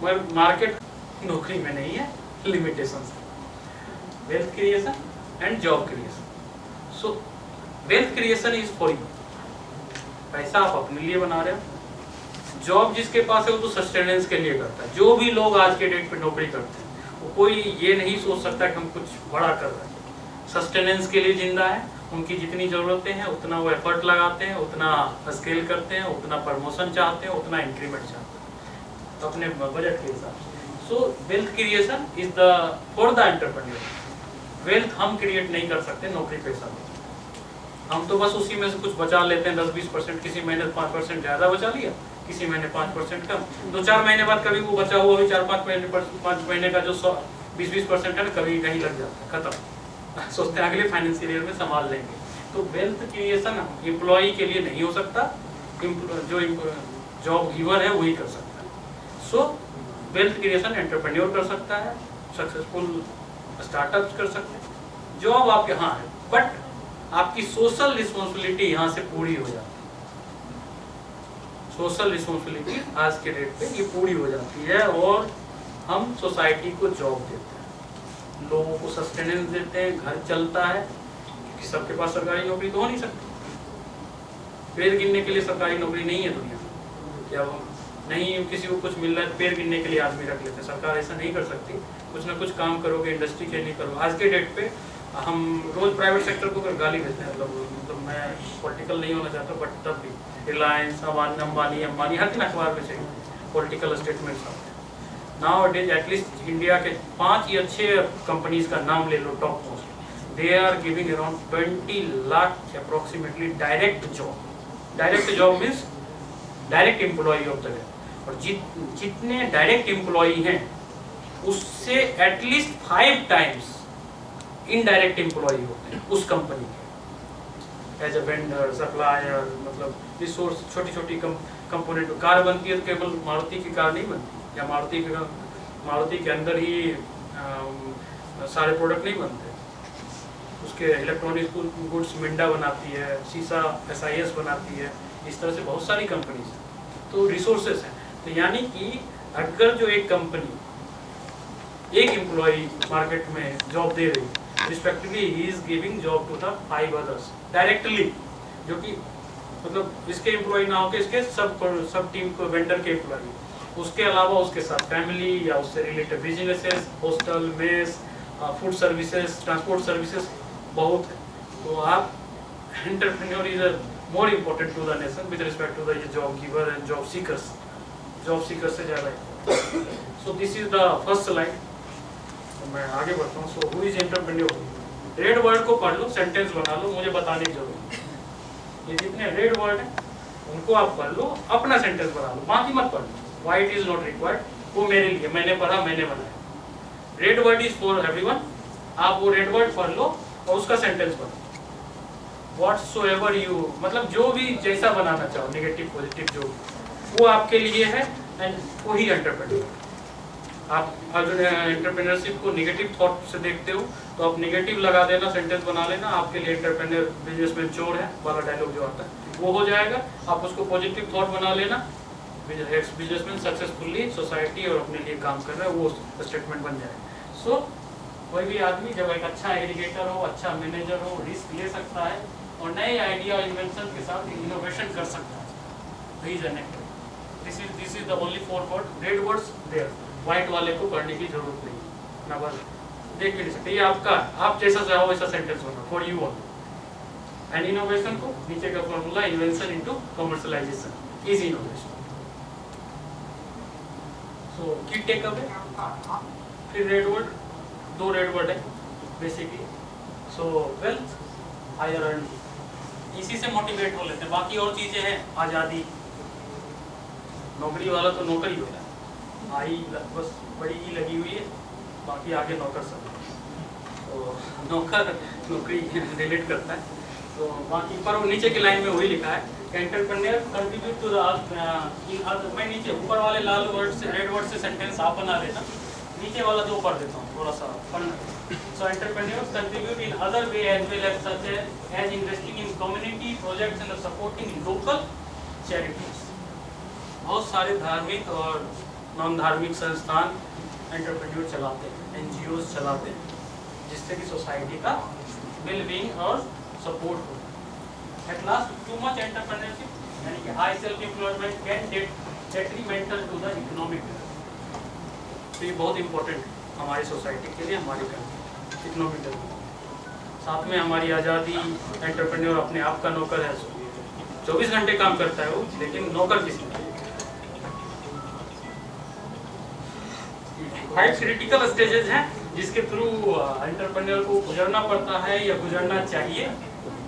B: मगर मार्केट नौकरी में नहीं है, लिमिटेशंस है। Wealth creation and job creation. So wealth creation is for you, पैसा आप अपने लिए बना रहे हो। जॉब जिसके पास है वो तो सस्टेनेंस के लिए करता है। जो भी लोग आज के डेट पे नौकरी करते हैं वो कोई ये नहीं सोच सकता कि हम कुछ बड़ा कर रहे हैं। सस्टेनेंस के लिए जिंदा है, उनकी जितनी ज़रूरतें हैं उतना वो एफर्ट लगाते हैं, उतना स्केल करते हैं, उतना प्रमोशन चाहते हैं, उतना इंक्रीमेंट चाहते हैं, तो अपने बजट के हिसाब से। सो wealth creation is the for the entrepreneur. Wealth हम क्रिएट नहीं कर सकते नौकरी पेशा में। हम तो बस उसी में से कुछ बचा लेते हैं, 10-20%, किसी महीने 5% ज़्यादा बचा लिया, किसी महीने 5% कम। 2-4 महीने बाद कभी वो बचा हुआ भी 4-5 महीने का जो 20-20% है ना, कभी कहीं लग जाता है, खत्म। सोचते हैं अगले फाइनेंशियल ईयर में संभाल लेंगे। तो वेल्थ क्रिएशन एम्प्लॉई के लिए नहीं हो सकता, जो जॉब गिवर है वही कर सकता है। सो वेल्थ क्रिएशन एंटरप्रेन्योर कर सकता है, सक्सेसफुल स्टार्टअप्स कर सकते हैं। जॉब आपके यहाँ है, बट आपकी सोशल रिस्पॉन्सिबिलिटी यहाँ से पूरी हो जाती है। सोशल रिस्पॉन्सिबिलिटी आज के डेट पे ये पूरी हो जाती है, और हम सोसाइटी को जॉब देते हैं, लोगों को सस्टेनेंस देते हैं, घर चलता है, क्योंकि सबके पास सरकारी नौकरी तो हो नहीं सकती। पैर गिनने के लिए सरकारी नौकरी नहीं है दुनिया में। क्या नहीं किसी को कुछ मिल रहा है, पैर गिनने के लिए आदमी रख लेते हैं। सरकार ऐसा नहीं कर सकती, कुछ ना कुछ काम करोगे, इंडस्ट्री के लिए करो। आज के डेट पे हम रोज प्राइवेट सेक्टर को गाली देते हैं, मतलब मैं पॉलिटिकल नहीं होना चाहता, बट तब भी रिलायंस, अंबानी हर दिन अखबार में चाहिए पॉलिटिकल स्टेटमेंट्स आते हैं। Now it is at least India के 5 या 6 कंपनीज का नाम ले लो top most, they are giving around 20 lakh approximately direct job. Direct job means direct employee of the day. और जितने डायरेक्ट एम्प्लॉई हैं उससे एटलीस्ट 5 टाइम्स इनडायरेक्ट एम्प्लॉई होते हैं उस कंपनी के, एज ए वेंडर, सप्लायर, मतलब रिसोर्स, छोटी छोटी कंपोनेंट। कार बनती है तो केवल मारुति की कार नहीं बनती, या मारुति की मारुति के अंदर ही सारे प्रोडक्ट नहीं बनते, उसके इलेक्ट्रॉनिक गुड्स मिंडा बनाती है, सीसा SIS बनाती है, इस तरह से बहुत सारी कंपनीज हैं, तो रिसोर्सेज हैं। तो यानी कि अगर जो एक कंपनी एक एम्प्लॉई मार्केट में जॉब दे रही है, respectively he is giving job to the 5 others directly, जो कि मतलब इसके एम्प्लॉय ना होकर इसके सब टीम को वेंडर के एम्प्लॉय, उसके अलावा उसके साथ फैमिली या उससे related businesses, hostel, mess, food services, transport services बहुत है। तो आप entrepreneur is more important to the nation with respect to the job giver and job seekers से ज़्यादा है। So this is the first slide. तो मैं आगे बढ़ता हूँ। So who is entrepreneur? Red word को पढ़ लो, सेंटेंस बना लो, मुझे बताने की जरूरत है। ये जितने रेड वर्ड हैं उनको आप पढ़ लो, अपना सेंटेंस बना लो, बाकी मत पढ़ लो। Why it is not required, वो मेरे लिए, मैंने पढ़ा, मैंने बनाया। Red word is for everyone, आप वो रेड वर्ड पढ़ लो और उसका सेंटेंस बनाओ। व्हाटसोएवर यू, मतलब जो भी जैसा बनाना चाहो, नेगेटिव पॉजिटिव जो, वो आपके लिए है एंड वही एंटरप्रेन्योर। आप अगर एंटरप्रेन्योरशिप को नेगेटिव थॉट से देखते हो तो आप नेगेटिव लगा देना, सेंटेंस बना लेना, आपके लिए एंटरप्रेन्योर बिजनेसमैन चोर है वाला डायलॉग जो आता है वो हो जाएगा। आप उसको पॉजिटिव थॉट बना लेना, बिजनेसमैन सक्सेसफुली सोसाइटी और अपने लिए काम कर रहा है, वो स्टेटमेंट बन जाएगा। सो कोई भी आदमी जब एक अच्छा एग्रीगेटर हो, अच्छा मैनेजर हो, रिस्क ले सकता है और नए आइडिया और इन्वेंशन के साथ इनोवेशन कर सकता है। This is the only 4 word, red words there, white वाले को पढ़ने की जरूरत नहीं ना, बस देख भी नहीं सकते। ये आपका, आप जैसा चाहो वैसा सेंटेंस बना, for you all. And innovation को नीचे का formula, invention into commercialisation is innovation. So key take away, फिर रेड वर्ड, 2 रेड वर्ड है basically. So wealth, higher earning, इसी से मोटिवेट हो लेते हैं। बाकी और चीजें हैं, आज़ादी, नौकरी वाला तो नौकरी हो रहा है, आई बस बड़ी ही लगी हुई है, बाकी आगे नौकर सब, तो नौकर नौकरी रिलेट करता है। तो बाकी पर नीचे की लाइन में वही लिखा है, एंटरप्रेन्योर कंट्रीब्यूट टू द, मैं नीचे ऊपर वाले लाल वर्ड से, रेड वर्ड से सेंटेंस आप बना लेना, नीचे वाला 2 पढ़ देता हूँ थोड़ा सा पढ़ना। So entrepreneurs contribute in other way as well as such as investing in community projects and supporting local charities. बहुत सारे धार्मिक और नॉन धार्मिक संस्थान एंटरप्रेन्योर चलाते हैं, NGOs चलाते हैं, जिससे कि सोसाइटी का वेलबींग और सपोर्ट हो। At last, too much entrepreneurship यानी कि high self employment can detrimental to the economic. तो ये बहुत इंपॉर्टेंट है हमारी सोसाइटी के लिए, हमारी इकोनॉमिक डेवलपमेंट। साथ में हमारी आज़ादी, एंटरप्रेन्योर अपने आप का नौकर है, 24 घंटे काम करता है वो, लेकिन नौकर किसी का। 5 क्रिटिकल स्टेजेस हैं जिसके थ्रू एंटरप्रेन्योर को गुजरना पड़ता है या गुजरना चाहिए,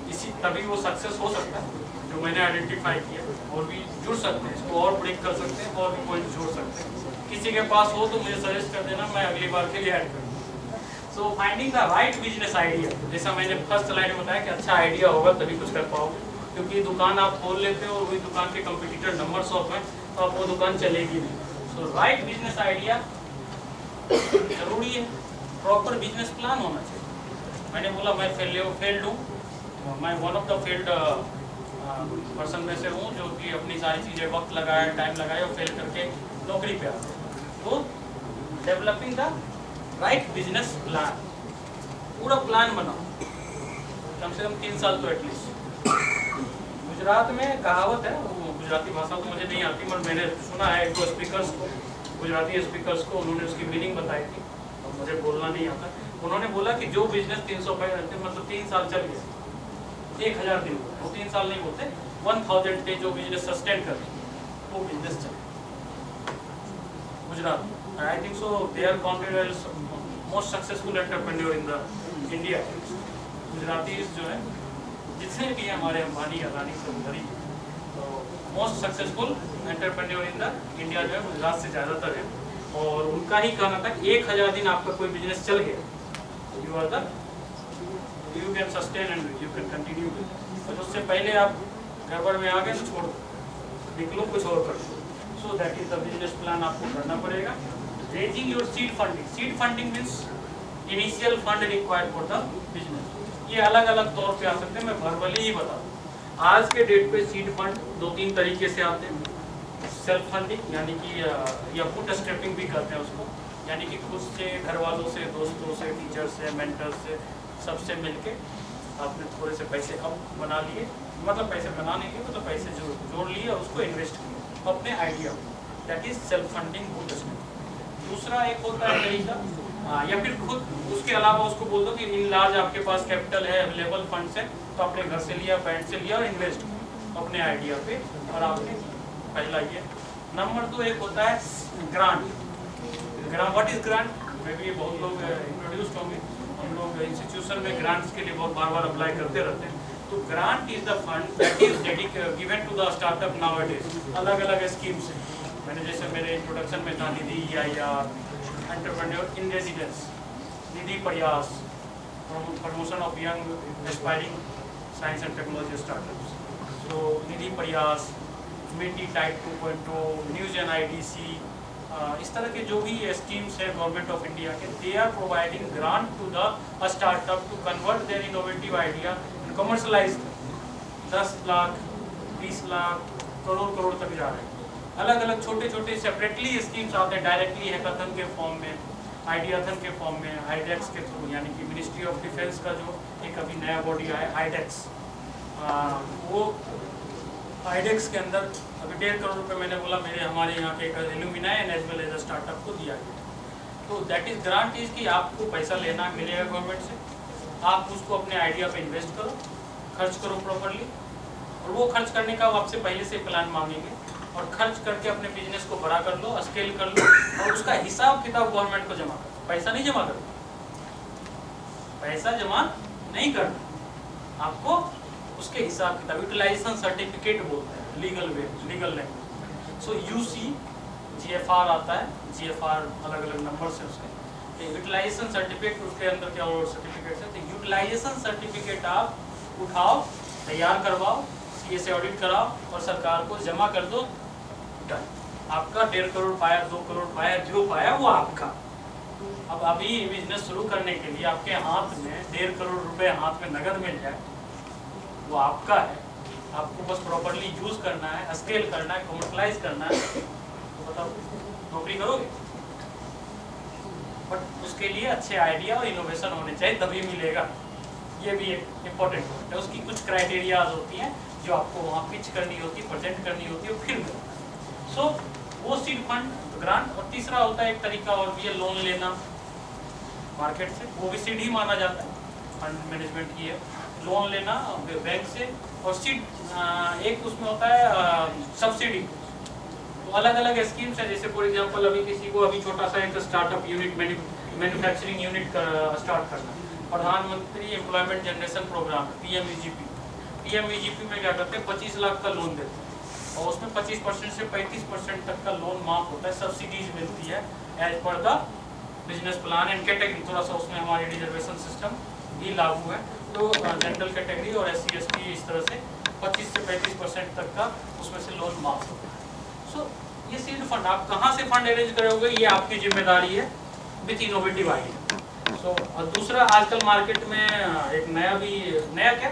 B: इसी तभी वो सक्सेस हो सकता है। जो मैंने आइडेंटिफाई किया, और भी जुड़ सकते हैं, इसको और ब्रेक कर सकते हैं, और भी पॉइंट जोड़ सकते हैं। किसी के पास हो तो मुझे सजेस्ट कर देना, मैं अगली बार के लिए ऐड करूँगा। So finding the right business idea, जैसा मैंने फर्स्ट स्लाइड में बताया कि अच्छा आइडिया होगा तभी कुछ कर पाओगे, क्योंकि दुकान आप खोल लेते हो और वही दुकान के कंपटीटर नंबर 100 हैं तो आप वो दुकान चलेगी नहीं। सो राइट बिजनेस आइडिया जरूरी है, प्रॉपर बिजनेस प्लान होना चाहिए। मैंने बोला मैं फेल्ड हूँ, मैं one of the failed person में से हूँ, जो कि अपनी सारी चीज़ें वक्त लगाया, टाइम लगाया और फेल करके नौकरी पे आते। तो developing the right business plan, पूरा प्लान बनाओ, कम से कम 3 साल तो एटलीस्ट। गुजरात में कहावत है, वो गुजराती भाषा तो मुझे नहीं आती, पर मैंने सुना है एक स्पीकर्स को, गुजराती स्पीकर्स को, उन्होंने उसकी मीनिंग बताई थी और मुझे बोलना नहीं आता। उन्होंने बोला कि जो बिजनेस 365 घंटे मतलब 3 साल चल गया, 1000 दिन हुआ, वो 3 साल नहीं बोलते, 1000 डे जो बिजनेस सस्टेन कर वो बिजनेस चले। Gujarat, I think so they are counted most successful entrepreneur in the India. Gujarati जो है जितने भी हमारे अंबानी अदानी से उधर ही, तो most successful entrepreneur in the India जो है गुजरात से ज़्यादातर है। और उनका ही कहना था कि 1000 दिन आपका कोई बिजनेस चल गया, you are the you can sustain and you can continue. और उससे पहले आप गड़बड़ में आ गए तो छोड़ दो, निकलो कुछ और कर दो। सो that is the business plan आपको करना पड़ेगा। Raising your seed funding. Seed funding means initial fund required for the business. ये अलग अलग तौर पे आ सकते हैं, मैं वर्बली ही बता दूँ। आज के डेट पे सीड फंड 2-3 तरीके से आते हैं। सेल्फ फंडिंग यानी कि या बूट स्ट्रैपिंग भी करते हैं उसको, यानी कि खुद से, घर वालों से, दोस्तों से, टीचर से, मेंटर से, सबसे मिलके आपने थोड़े से पैसे अब बना लिए, मतलब पैसे बनाने के मतलब पैसे जोड़ लिए और उसको इन्वेस्ट किए अपने आइडिया में, that is self funding boot strapping. दूसरा एक होता है तरीका, या फिर खुद उसके अलावा उसको बोल दो कि इन लार्ज आपके पास कैपिटल है, अवेलेबल फंड्स है, तो अपने घर से लिया, बैंक से लिया और इन्वेस्ट किया अपने आइडिया पे, और आपने पहला ये। नंबर 2 एक होता है ग्रांट। What is grant? मैं भी बहुत लोग इंट्रोड्यूस्ड होंगे, हम लोग इंस्टीट्यूशन में ग्रांट्स के लिए बहुत बार अप्लाई करते रहते हैं। तो grant is the fund that is given to the startup nowadays. अलग अलग स्कीम्स हैं, मैंने जैसे मेरे इंट्रोडक्शन में था निधि EIR, एंटरप्रेन्योर इन रेजिडेंस, निधि प्रयास, promotion of young aspiring science and technology startups, तो निधि प्रयास, मिटी टाइप 2.0, न्यूज एन IDC, इस तरह के जो भी स्कीम्स है गवर्नमेंट ऑफ इंडिया के, they are providing grant to the startup to convert their innovative idea and commercialize. 10 lakh, 20 lakh, crore तक जा रहे हैं। अलग अलग छोटे छोटे सेपरेटली स्कीम्स आते हैं, डायरेक्टली हैकाथन के फॉर्म में, आइडियाथन के फॉर्म में, हाइडेक्स के थ्रू, यानी कि मिनिस्ट्री ऑफ डिफेंस का जो एक अभी नया बॉडी आया हाइडेक्स, वो हाइडेक्स के अंदर अभी 1.5 करोड़ रुपये मैंने बोला हमारे यहाँ के एक alumni and as well as startup को दिया गया। तो दैट इज ग्रांट इज कि आपको पैसा लेना मिलेगा गवर्नमेंट से, आप उसको अपने आइडिया पे इन्वेस्ट करो, खर्च करो प्रॉपरली, और वो खर्च करने का आपसे पहले से प्लान मांगेंगे, और खर्च करके अपने बिजनेस को बड़ा कर लो, स्केल कर लो, और उसका हिसाब किताब गवर्नमेंट को जमा करो। पैसा नहीं जमा करो, पैसा जमा नहीं करना, आपको उसके हिसाब किताब, यूटिलाइजेशन सर्टिफिकेट बोलते हैं लीगल लैंग्वेज। सो UC GFR आता है, GFR अलग अलग नंबर से उसके, यूटिलाइजेशन सर्टिफिकेट उसके अंदर क्या और सर्टिफिकेट है, तो यूटिलाइजेशन सर्टिफिकेट आप उठाओ, तैयार करवाओ, CA से ऑडिट कराओ और सरकार को जमा कर दो, डन। आपका 1.5 करोड़ पाया, 2 करोड़ पाया, जो पाया वो आपका। अब अभी बिजनेस शुरू करने के लिए आपके हाथ में 1.5 करोड़ रुपए हाथ में नगद मिल जाए, वो आपका है, आपको बस प्रॉपरली यूज करना है, स्केल करना है, कमर्शलाइज करना है, तो बताओ नौकरी करोगे? बट उसके लिए अच्छे आइडिया और इनोवेशन होने चाहिए, तभी मिलेगा। ये भी एक इम्पोर्टेंट पॉइंट है। उसकी कुछ क्राइटेरियाज होती हैं जो आपको वहाँ पिच करनी होती है, प्रेजेंट करनी होती है, फिर सो वो सीड फंड ग्रांट। और तीसरा होता है एक तरीका और भी है, लोन लेना मार्केट से, वो भी सीड ही माना जाता है, फंड मैनेजमेंट की है, लोन लेना बैंक से। और सीड एक उसमें होता है सब्सिडी, तो अलग अलग स्कीम्स है, जैसे फॉर एग्जांपल अभी किसी को अभी छोटा सा एक startup unit, manufacturing unit start करना, प्रधानमंत्री employment generation program PMEGP। PMEGP में क्या करते हैं, 25 लाख का लोन देते हैं, और उसमें 25% से 35% तक का लोन माफ होता है, सब्सिडीज मिलती है as per the business plan and category. थोड़ा सा उसमें हमारी रिजर्वेशन सिस्टम भी लागू है, तो जनरल कैटेगरी और SC ST इस तरह से 25 से 35% तक का उसमें से लोन माफ होता है। सो ये सीड फंड आप कहाँ से फंड अरेंज करोगे, ये आपकी जिम्मेदारी है विथ इनोवेटिव आइडिया। सो दूसरा आजकल मार्केट में एक नया क्या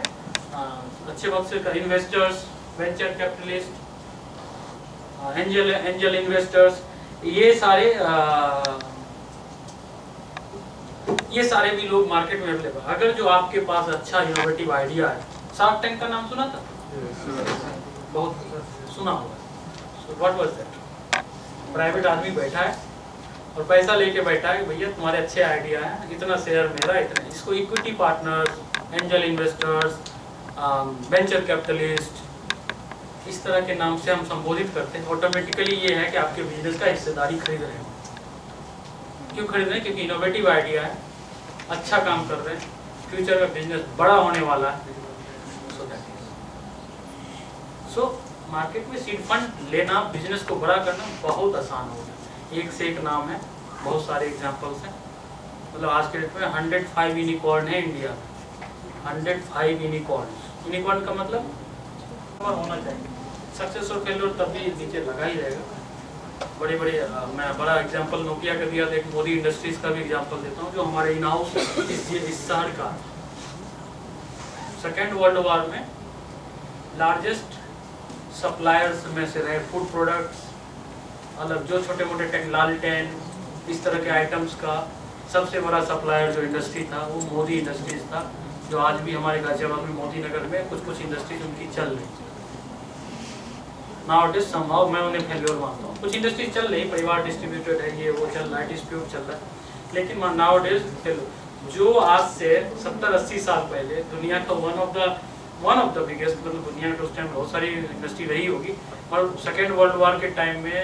B: अच्छे वक्त से investors, venture capitalist, angel investors, ये सारे भी लोग मार्केट में अवेलेबल। अगर जो आपके पास अच्छा इनोवेटिव आइडिया है, शार्क टैंक का नाम सुना था? बहुत सुना होगा। So what was that? Private आदमी बैठा है और पैसा लेके बैठा है, भैया तुम्हारे अच्छे आइडिया हैं, इतना शेयर मेरा, इतना। इसको equity partners, angel investors, venture capitalist, इस तरह के नाम से हम संबोधित करते हैं। ऑटोमेटिकली ये है कि आपके बिजनेस का हिस्सेदारी खरीद रहे हैं। क्यों खरीद रहे हैं? क्योंकि इनोवेटिव आइडिया है, अच्छा काम कर रहे हैं, फ्यूचर में बिजनेस बड़ा होने वाला है। सो मार्केट में सीड फंड लेना, बिजनेस को बड़ा करना बहुत आसान हो गया। एक से एक नाम है, बहुत सारे एग्जांपल्स हैं। मतलब आज के डेट में 105 यूनिकॉर्न है इंडिया में, 105 यूनिकॉर्न। यूनिकॉर्न का मतलब होना चाहिए, सक्सेस और फेलियर तब भी नीचे लगा ही रहेगा। बड़ी बड़ी मैं बड़ा एग्जांपल नोकिया का दिया था, एक मोदी इंडस्ट्रीज का भी एग्जांपल देता हूँ जो हमारे इन हाउस इस शहर का। सेकेंड वर्ल्ड वॉर में लार्जेस्ट सप्लायर्स में से रहे फूड प्रोडक्ट्स, अलग जो छोटे मोटे लालटेन इस तरह के आइटम्स का सबसे बड़ा सप्लायर जो इंडस्ट्री था वो मोदी इंडस्ट्रीज था, जो आज भी हमारे गाजियाबाद में मोदी नगर में कुछ इंडस्ट्रीज उनकी चल रही थी। नाउ इट इज समहाउ मैं उन्हें फेल्योर मानता हूँ। कुछ इंडस्ट्रीज चल रही, परिवार डिस्ट्रीब्यूटेड है, ये वो चल रहा है, डिस्प्यूट चल रहा है, लेकिन नाउ इट इज फेल्योर। जो आज से 70-80 साल पहले दुनिया का वन ऑफ द बिगेस्ट, मतलब दुनिया के उस टाइम बहुत सारी इंडस्ट्री रही होगी, और सेकेंड वर्ल्ड वॉर के टाइम में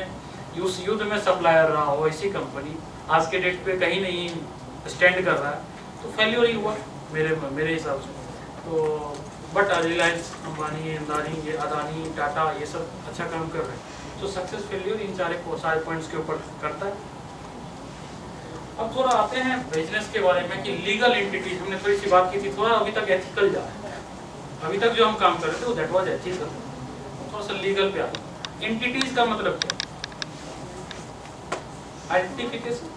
B: उस युद्ध में सप्लायर रहा हो ऐसी कंपनी आज के डेट पे कहीं नहीं स्टैंड कर रहा है, तो फेल्योर ही हुआ मेरे हिसाब से। तो बट रिलायंस, अंबानी, अदानी, टाटा ये सब अच्छा काम कर रहे हैं। तो सक्सेस फेल्योर इन सारे पॉइंट्स के ऊपर करता है। अब थोड़ा आते हैं बिजनेस के बारे में कि लीगल एंटिटीज, हमने थोड़ी सी बात की थी, थोड़ा अभी तक एथिकल जा रहा है। अभी तक जो हम काम कर रहे थे वो दैट वाज एथिकल, थोड़ा सा लीगल पे आता। एंटिटीज का मतलब क्या? आइडेंटिफिकेशन,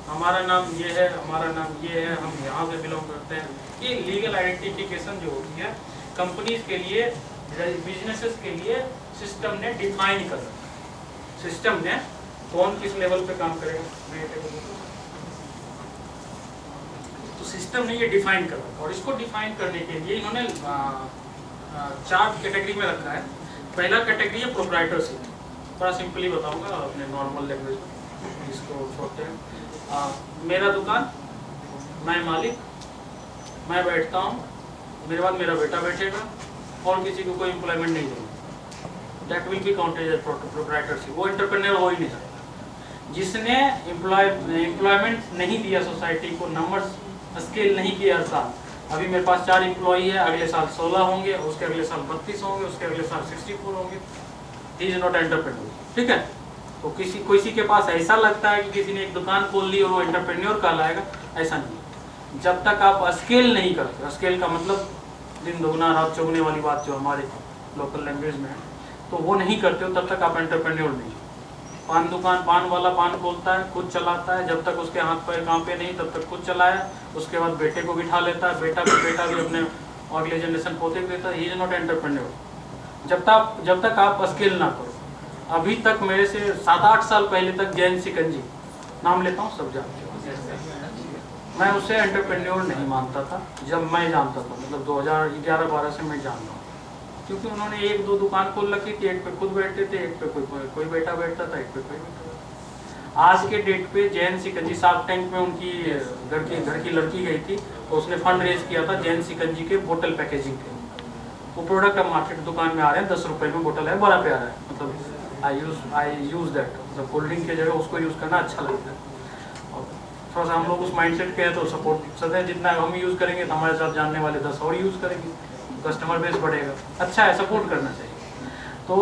B: हमारा नाम ये है, हमारा नाम ये है, हम यहाँ से बिलोंग करते हैं, ये लीगल आइडेंटिफिकेशन जो होती है कंपनीज के लिए, बिजनेसेस के लिए सिस्टम ने डिफाइन कर रखा। सिस्टम ने कौन किस लेवल पे काम करेगा, तो सिस्टम ने ये डिफाइन कर रखा, और इसको डिफाइन करने के लिए इन्होंने 4 कैटेगरी में रखा है। पहला कैटेगरी है प्रोप्राइटरशिप, बड़ा सिंपली बताऊंगा अपने नॉर्मल लैंग्वेज में, इसको छोड़ते हैं। मेरा दुकान, मैं मालिक, मैं बैठता हूँ, मेरे बाद मेरा बेटा बैठेगा और किसी को कोई एम्प्लॉयमेंट नहीं देगा, that will be counted as proprietorship. वो एंटरप्रेन्योर हो ही नहीं सकता। जिसने एम्प्लॉयमेंट नहीं दिया सोसाइटी को, नंबर्स स्केल नहीं किया हर साल, अभी मेरे पास 4 एम्प्लॉई है, अगले साल 16 होंगे, उसके अगले साल 32 होंगे, उसके अगले साल 64 होंगे, ही इज नॉट एंटरप्रेन्योर। ठीक है, तो किसी के पास ऐसा लगता है कि किसी ने एक दुकान खोल ली और वो एंटरप्रेन्योर कहलाएगा, ऐसा नहीं। जब तक आप स्केल नहीं करते, स्केल का मतलब दिन दोगुना रात चौगुने वाली बात जो हमारे लोकल लैंग्वेज में है, तो वो नहीं करते हो तब तक आप एंटरप्रेन्योर नहीं। पान दुकान, पान वाला पान खोलता है, खुद चलाता है, जब तक उसके हाथ पैर कांपे नहीं तब तक खुद चलाया, उसके बाद बेटे को बिठा लेता है, बेटा भी अपने अगले जनरेशन पोते को देता है, ही इज नॉट एंटरप्रेन्योर। जब तक आप स्केल ना करो। अभी तक मेरे से 7-8 साल पहले तक जैन सिकंजी, नाम लेता हूँ सब जानते हो, मैं उसे एंटरप्रेन्योर नहीं मानता था। जब मैं जानता था, मतलब 2011-12 से मैं जान रहा हूँ, क्योंकि उन्होंने 1-2 दुकान खोल रखी थी, एक पे खुद बैठते थे, एक पे कोई बेटा बैठता था, एक पे कोई बैठता था। आज के डेट पे जैन सिकंजी, शार्क टैंक में उनकी घर की लड़की गई थी, तो उसने फंड रेज किया था जैन सिकंजी के बोतल पैकेजिंग के। वो प्रोडक्ट अब मार्केट दुकान में आ रहे हैं, 10 रुपए में बोतल है, बड़ा प्यारा है, मतलब आई यूज दैट, मतलब कोल्ड ड्रिंक की जगह उसको यूज़ करना अच्छा लगता है। और थोड़ा सा हम लोग उस माइंडसेट के हैं तो सपोर्ट सदैव जितना हम यूज़ करेंगे तो हमारे साथ जानने वाले 10 और यूज़ करेंगे, कस्टमर बेस बढ़ेगा। अच्छा है, सपोर्ट करना चाहिए। तो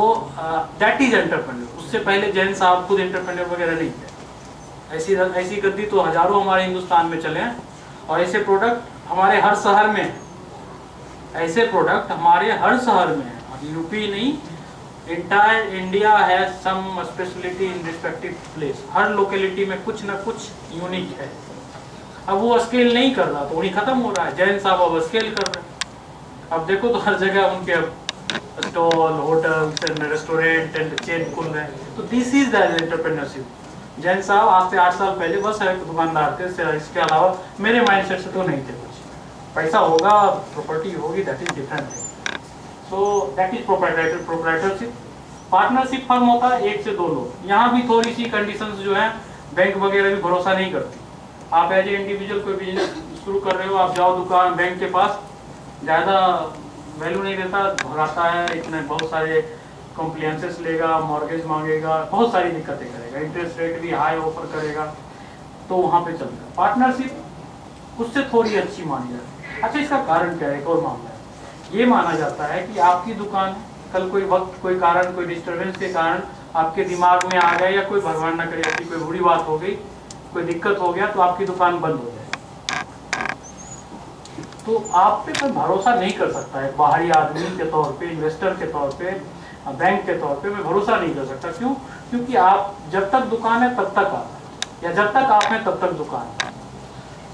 B: दैट इज एंटरप्रेन्योर। उससे पहले जैन साहब खुद एंटरप्रेन्योर वगैरह नहीं थे। ऐसी गद्दी तो हजारों हमारे हिंदुस्तान में चले हैं, और ऐसे प्रोडक्ट हमारे हर शहर में है, ऐसे प्रोडक्ट हमारे हर शहर में है। यूपी नहीं, entire India has some speciality in respective place. हर लोकेलिटी में कुछ ना कुछ यूनिक है। अब वो स्केल नहीं कर रहा तो वही खत्म हो रहा है। जैन साहब अब स्केल कर रहे हैं। अब देखो तो हर जगह उनके अब stall, hotels and restaurant and chain खुल रहे हैं। तो this is the entrepreneurship. Jain साहब आज से 8 साल पहले बस एक दुकानदार थे, इसके अलावा मेरे माइंडसेट से तो नहीं थे। कुछ पैसा होगा, प्रॉपर्टी होगी, that is different thing. So that is proprietorship. Partnership firm होता है 1 से 2 लोग। यहाँ भी थोड़ी सी कंडीशंस जो है, बैंक वगैरह भी भरोसा नहीं करती। आप एज ए इंडिविजुअल कोई बिजनेस शुरू कर रहे हो, आप जाओ दुकान बैंक के पास, ज़्यादा वैल्यू नहीं देता, भगाता है, इतने बहुत सारे कॉम्प्लियंसेस लेगा, मॉर्गेज मांगेगा, बहुत सारी दिक्कतें करेगा, इंटरेस्ट रेट भी हाई ऑफर करेगा, तो वहाँ पे चलता है। पार्टनरशिप उससे थोड़ी अच्छी मानी जाती है। अच्छा, इसका कारण क्या है? एक और मामला है। ये माना जाता है कि आपकी दुकान कल कोई वक्त, कोई कारण, कोई डिस्टर्बेंस के कारण आपके दिमाग में आ गया, या कोई भगवान ना करे आपकी कोई बुरी बात हो गई, कोई दिक्कत हो गया, तो आपकी दुकान बंद हो जाए। तो आप पे कोई भरोसा नहीं कर सकता है बाहरी आदमी के तौर पे, इन्वेस्टर के तौर पे, बैंक के तौर पे मैं भरोसा नहीं कर सकता। क्यों? क्योंकि आप जब तक दुकान है तब तक आप, या जब तक आप हैं तब तक दुकान है,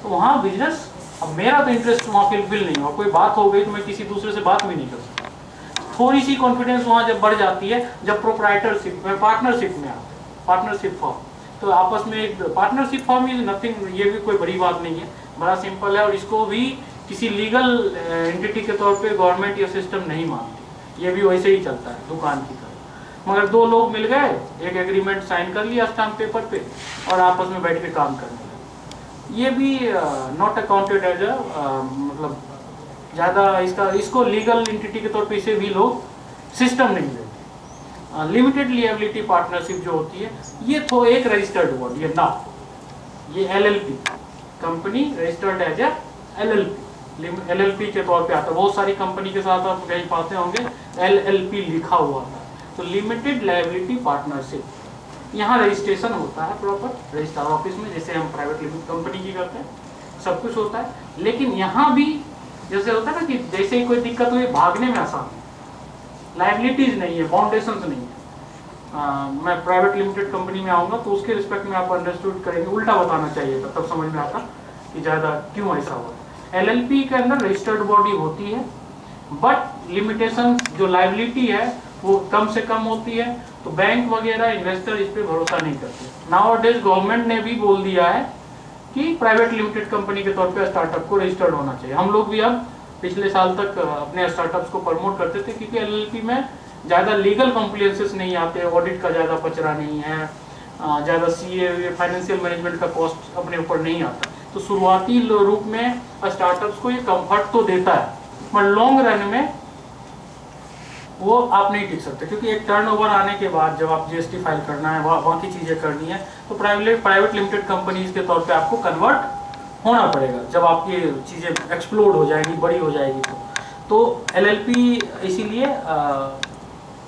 B: तो वहाँ बिजनेस, अब मेरा तो इंटरेस्ट वहाँ फिलफिल नहीं हुआ, कोई बात हो गई तो मैं किसी दूसरे से बात भी नहीं कर सकता। थोड़ी सी कॉन्फिडेंस वहाँ जब बढ़ जाती है, जब प्रोप्राइटरशिप में, पार्टनरशिप में आते हैं, पार्टनरशिप फॉर्म, तो आपस में एक पार्टनरशिप फॉर्म इज नथिंग, ये भी कोई बड़ी बात नहीं है, बड़ा सिंपल है, और इसको भी किसी लीगल एंटिटी के तौर पे गवर्नमेंट या सिस्टम नहीं मानती, ये भी वैसे ही चलता है दुकान की तरह। मगर दो लोग मिल गए, एक एग्रीमेंट साइन कर लिया स्टाम्प पेपर पे, और आपस में बैठ के काम करने लगे, ये भी नॉट अकाउंटेड एज अ, मतलब ज़्यादा इसको लीगल एंटिटी के तौर पे इसे भी लोग सिस्टम नहीं देते। लिमिटेड लिएबिलिटी पार्टनरशिप जो होती है, ये तो एक रजिस्टर्ड वर्ड, ये ना, ये LLP, company registered as a LLP के तौर पे आता है। बहुत सारी कंपनी के साथ आप कहीं पाते होंगे LLP लिखा हुआ था, तो लिमिटेड लायबिलिटी पार्टनरशिप, यहाँ रजिस्ट्रेशन होता है प्रॉपर रजिस्ट्रार ऑफिस में, जैसे हम प्राइवेट लिमिटेड कंपनी की करते हैं, सब कुछ होता है। लेकिन यहाँ भी जैसे होता है ना कि जैसे ही कोई दिक्कत हुई, भागने में आसान है, लायबिलिटीज नहीं है, फाउंडेशंस नहीं है। मैं प्राइवेट लिमिटेड कंपनी में आऊँगा तो उसके रिस्पेक्ट में आप अंडरस्टूड करेंगे, उल्टा बताना चाहिए था, तब समझ में आता कि ज़्यादा क्यों ऐसा हुआ। LLP के अंदर रजिस्टर्ड बॉडी होती है, बट लिमिटेशन जो लायबिलिटी है वो कम से कम होती है, तो बैंक वगैरह इन्वेस्टर इस पर भरोसा नहीं करते। नाउअडेज गवर्नमेंट ने भी बोल दिया है कि प्राइवेट लिमिटेड कंपनी के तौर पे स्टार्टअप को रजिस्टर्ड होना चाहिए। हम लोग भी अब पिछले साल तक अपने स्टार्टअप्स को प्रमोट करते थे, क्योंकि LLP में ज़्यादा लीगल कॉम्प्लियंसेस नहीं आते, ऑडिट का ज़्यादा पचरा नहीं है, ज़्यादा CA फाइनेंशियल मैनेजमेंट का कॉस्ट अपने ऊपर नहीं आता। तो शुरुआती रूप में स्टार्टअप्स को ये कंफर्ट तो देता है, पर लॉन्ग रन में वो आप नहीं टिक सकते, क्योंकि एक टर्नओवर आने के बाद जब आप GST फाइल करना है, बाकी चीज़ें करनी है, तो प्राइवेट लिमिटेड कंपनीज के तौर पे आपको कन्वर्ट होना पड़ेगा। जब आपकी चीज़ें एक्सप्लोड हो जाएगी, बड़ी हो जाएगी, तो LLP इसीलिए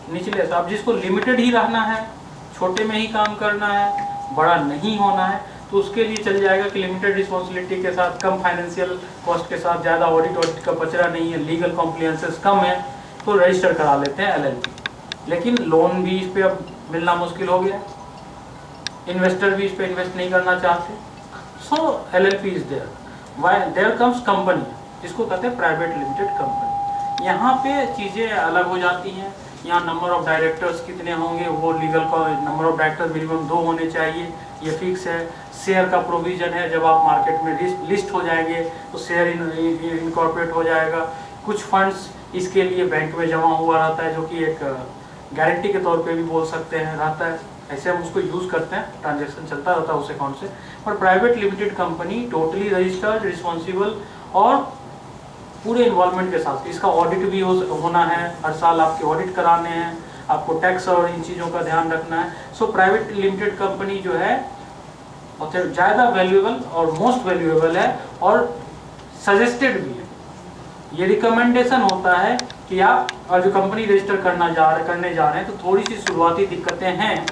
B: निचले, आप जिसको लिमिटेड ही रहना है, छोटे में ही काम करना है, बड़ा नहीं होना है, तो उसके लिए चल जाएगा कि लिमिटेड रिस्पॉन्सिबिलिटी के साथ, कम फाइनेंशियल कॉस्ट के साथ, ज़्यादा ऑडिट का पचरा नहीं है, लीगल कॉम्प्लियंसेस कम है, तो रजिस्टर करा लेते हैं LLP। लेकिन लोन भी इस पे अब मिलना मुश्किल हो गया, इन्वेस्टर भी इस पे इन्वेस्ट नहीं करना चाहते, so LLP is there. Why there comes company, इसको कहते हैं प्राइवेट लिमिटेड कंपनी। यहाँ पे चीज़ें अलग हो जाती हैं, यहाँ नंबर ऑफ डायरेक्टर्स कितने होंगे, वो legal number of directors minimum 2 होने चाहिए, ये फिक्स है। शेयर का प्रोविजन है, जब आप मार्केट में लिस्ट हो जाएंगे तो शेयर इनकॉर्पोरेट हो जाएगा। कुछ फंड्स इसके लिए बैंक में जमा हुआ रहता है, जो कि एक गारंटी के तौर पे भी बोल सकते हैं रहता है, ऐसे हम उसको यूज़ करते हैं, ट्रांजैक्शन चलता रहता है उस अकाउंट से। पर private limited company totally registered, responsible और पूरे इन्वॉल्वमेंट के साथ, इसका ऑडिट भी होना है, हर साल आपके ऑडिट कराने हैं, आपको टैक्स और इन चीज़ों का ध्यान रखना है। सो प्राइवेट लिमिटेड कंपनी जो है ज़्यादा वैल्यूएबल और मोस्ट वैल्यूएबल है, और सजेस्टेड भी है। ये रिकमेंडेशन होता है कि आप और जो कंपनी रजिस्टर करने जा रहे हैं, तो थोड़ी सी शुरुआती दिक्कतें हैं,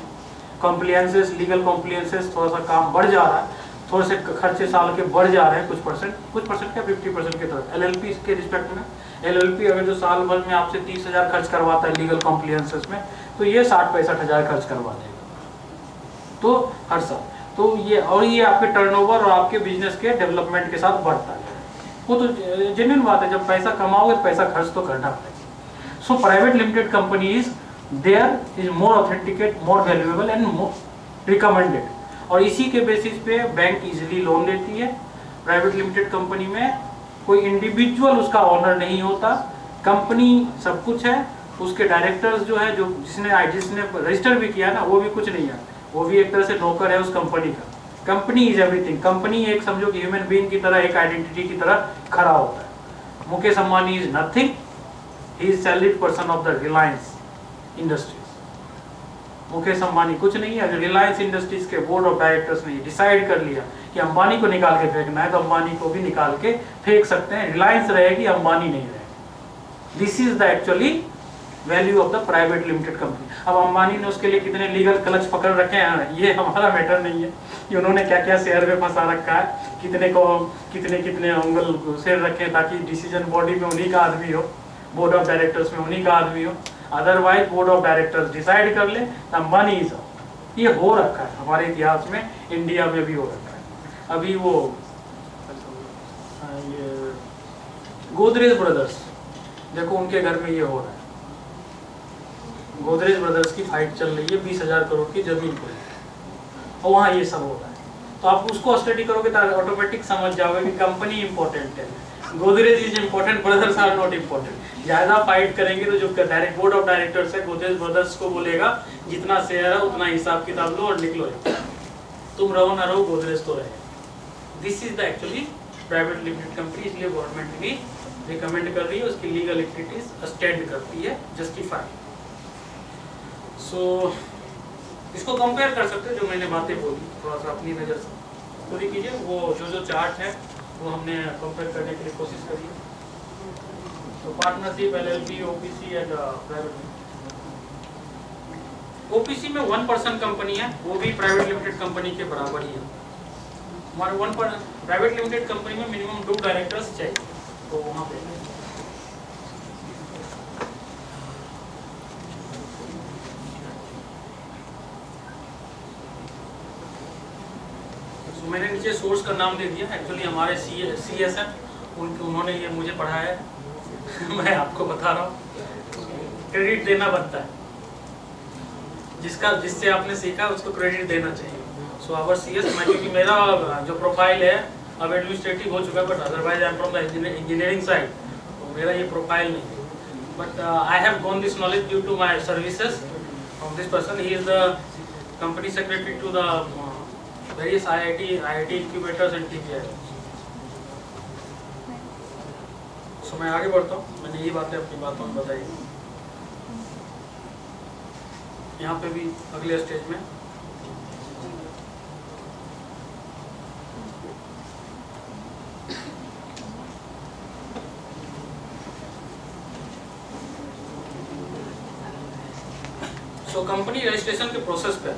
B: कॉम्प्लियंसेस, लीगल कॉम्प्लियंसेस, थोड़ा सा काम बढ़ जा रहा है, थोड़े से खर्चे साल के बढ़ जा रहे हैं, कुछ परसेंट क्या 50% की तरफ। LLP के रिस्पेक्ट में LLP अगर जो साल भर में आपसे 30,000 खर्च करवाता है लीगल कॉम्प्लियंसेस में, तो ये 60-65 हज़ार खर्च करवा देगा, तो हर साल। तो ये आपके टर्नओवर और आपके बिजनेस के डेवलपमेंट के साथ बढ़ता है, वो तो जेन्युइन बात है। जब पैसा कमाओगे तो पैसा खर्च तो करना पड़ेगा। So private limited companies there is more authenticate, more valuable and more recommended, और इसी के बेसिस पे बैंक इजीली लोन देती है। प्राइवेट लिमिटेड कंपनी में कोई इंडिविजुअल उसका ऑनर नहीं होता, कंपनी सब कुछ है, उसके डायरेक्टर्स जो है, जो जिसने रजिस्टर भी किया ना, वो भी कुछ नहीं है, वो भी एक तरह से नौकर है उस कंपनी का। Company is everything. कंपनी एक समझो कि ह्यूमन बीइंग की तरह, एक आइडेंटिटी की तरह खड़ा होता है। Mukesh Ambani is nothing, he is salaried person of the Reliance industries. Mukesh Ambani कुछ नहीं है। रिलायंस इंडस्ट्रीज के बोर्ड ऑफ डायरेक्टर्स ने डिसाइड कर लिया कि अंबानी को निकाल के फेंकना है, तो अंबानी को भी निकाल के फेंक सकते हैं। रिलायंस रहेगी, अंबानी नहीं रहेगी। This is the actually value of the private limited company. अब अंबानी ने उसके लिए कितने लीगल क्लच पकड़ रखे हैं, ये हमारा मैटर नहीं है कि उन्होंने क्या क्या शेयर में फंसा रखा है, कितने उंगल शेयर रखे हैं, ताकि डिसीजन बॉडी में उन्हीं का आदमी हो, बोर्ड ऑफ डायरेक्टर्स में उन्हीं का आदमी हो। Otherwise board of directors decide कर ले द मनी इज आउट। ये हो रखा है हमारे इतिहास में, इंडिया में भी हो रखा है। अभी वो ये गोदरेज ब्रदर्स देखो, उनके घर में ये हो रहा है। गोदरेज ब्रदर्स की फाइट चल रही है 20,000 करोड़ की जमीन पर, और वहाँ ये सब हो रहा है। तो आप उसको स्टडी करोगे तो ऑटोमेटिक समझ जाओगे कि कंपनी इंपॉर्टेंट है, Godrej is important, brothers are not important. ज्यादा फाइट करेंगे तो जो डायरेक्ट बोर्ड ऑफ डायरेक्टर्स है गोदरेज ब्रदर्स को बोलेगा जितना शेयर है उतना हिसाब किताब लो और निकलो, तुम रहो ना रहो गोदरेज तो रहे। This is the actually private limited company, इसलिए गवर्नमेंट भी रिकमेंड कर रही है, उसकी लीगल एक्टिविटीज स्टैंड करती है जस्टिफाई। सो इसको कंपेयर कर सकते हैं, जो मैंने बातें बोली थोड़ा सा अपनी नज़र से पूरी कीजिए। वो जो चार्ट है वो हमने कंपेयर करने के लिए कोशिश करी है। तो partnership, LLP, OPC and private. OPC में 1% कंपनी है, वो भी प्राइवेट लिमिटेड कंपनी के बराबर ही है। हमारे 1% प्राइवेट लिमिटेड कंपनी में मिनिमम 2 डायरेक्टर्स चाहिए, तो वहाँ पे मैंने नीचे सोर्स का नाम दे दिया। एक्चुअली हमारे सीएस है, उन्होंने ये मुझे पढ़ाया है मैं आपको बता रहा हूँ, क्रेडिट देना बनता है, जिससे आपने सीखा उसको क्रेडिट देना चाहिए। सो आवर सीएस, मैं क्योंकि मेरा जो प्रोफाइल है अब एडमिनिस्ट्रेटिव हो चुका है, but otherwise I am from the engineering side, तो मेरा ये प्रोफाइल नहीं है। But I have gone this knowledge due to my services from this person. He is the company secretary to the various IIT incubators and TPI। So मैं आगे बढ़ता हूँ, मैंने ये बातें अपनी बातों में बताई। यहाँ पे भी अगले स्टेज में सो कंपनी रजिस्ट्रेशन के प्रोसेस पे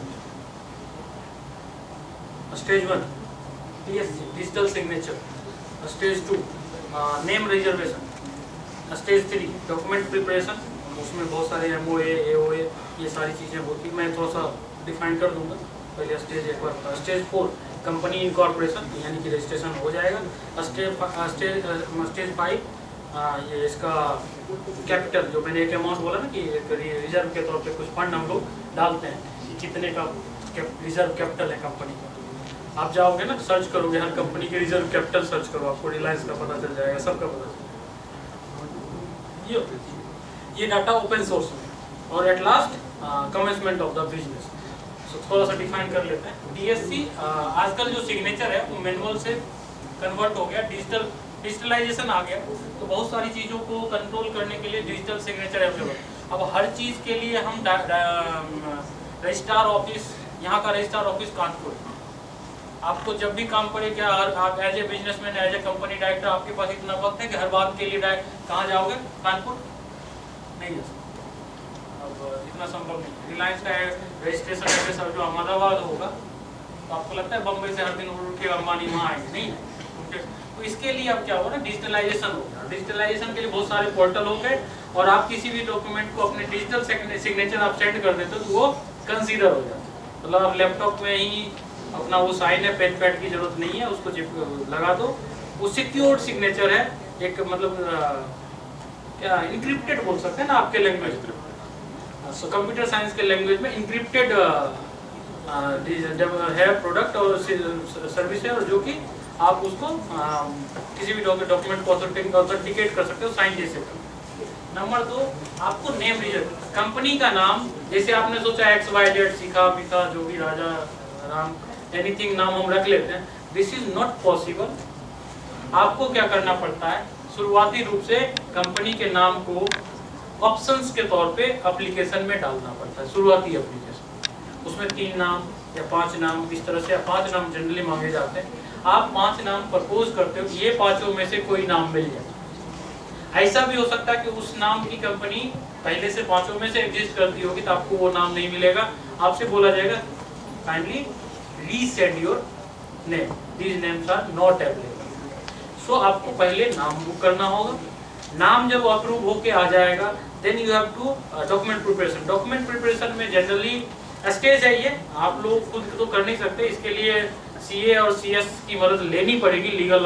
B: stage 1 DSC digital signature, stage 2 name reservation, stage 3 document preparation, उसमें बहुत सारे MOA AOA ये सारी चीज़ें होती, मैं थोड़ा सा डिफाइन कर दूंगा पहले स्टेज एक बार। स्टेज 4 कंपनी इनकॉर्पोरेशन, यानी कि रजिस्ट्रेशन हो जाएगा। स्टेज 5 ये इसका कैपिटल, जो मैंने एक अमाउंट बोला ना कि एक रिजर्व के तौर पे कुछ फंड हम लोग डालते हैं, कि कितने का रिजर्व कैपिटल है कंपनी का। आप जाओगे ना सर्च करोगे हर कंपनी के रिजर्व कैपिटल सर्च करो, आपको रिलायंस का पता चल जाएगा, सबका पता चल जाएगा। ये डाटा ओपन सोर्स में। और at last commencement of the business. So थोड़ा सा डिफाइन कर लेते हैं। DSC आजकल जो सिग्नेचर है वो मैनुअल से कन्वर्ट हो गया, डिजिटलाइजेशन आ गया, तो बहुत सारी चीज़ों को कंट्रोल करने के लिए डिजिटल सिग्नेचर अवेलेबल। अब हर चीज़ के लिए हम रजिस्ट्रार ऑफिस, यहाँ का रजिस्ट्रार ऑफिस कानपुर, आपको जब भी काम पड़े, क्या आप as a businessman, as a company director, आपके पास इतना वक्त है कि हर बात के लिए कहाँ जाओगे? कानपुर नहीं जा सकते, अब इतना संभव नहीं। रिलायंस का रजिस्ट्रेशन एड्रेस जो अहमदाबाद होगा, तो आपको लगता है बम्बई से हर दिन उठ के अंबानी वहाँ आएंगे? नहीं है। तो इसके लिए अब क्या होगा ना, डिजिटलाइजेशन हो गया। डिजिटलाइजेशन के लिए बहुत सारे पोर्टल हो गए, और आप किसी भी डॉक्यूमेंट को अपने डिजिटल सिग्नेचर आप सेंड कर देते हो तो वो कंसीडर हो जाता है। मतलब आप लैपटॉप में ही अपना वो साइन है, पेन पैड की जरूरत नहीं है, उसको लगा दो, वो सिक्योर्ड सिग्नेचर है, एक मतलब क्या इंक्रिप्टेड बोल सकते हैं ना आपके लैंग्वेज में। सो कंप्यूटर साइंस के लैंग्वेज में इंक्रिप्टेड है प्रोडक्ट और सर्विस है, और जो कि आप उसको किसी भी डॉक्यूमेंट को ऑथेंटिकेट कर सकते हो साइन जैसे। नंबर 2, आपको नेम रिजर्व, कंपनी का नाम, जैसे आपने सोचा XYZ, शिखा, पिता, जो भी, राजा, राम, एनीथिंग नाम हम रख लेते हैं। This is not possible. आपको क्या करना पड़ता है, शुरुआती रूप से कंपनी के नाम को ऑप्शंस के तौर पे एप्लीकेशन में डालना पड़ता है। शुरुआती एप्लीकेशन उसमें 3 नाम या 5 नाम, इस तरह से 5 नाम जनरली मांगे जाते हैं। आप 5 नाम प्रपोज करते हो, ये 5 में से कोई नाम मिल जाए। ऐसा भी हो सकता है कि उस नाम की कंपनी पहले से 5 में से एग्जिस्ट करती होगी, तो आपको वो नाम नहीं मिलेगा। आपसे बोला जाएगा kindly resend your name, these names are not available. So आपको पहले नाम बुक करना होगा। नाम जब अप्रूव होके आ जाएगा, then you have to document preparation. Document preparation में जनरली स्टेज है, ये आप लोग खुद तो कर नहीं सकते, इसके लिए सीए और सीएस की मदद लेनी पड़ेगी, लीगल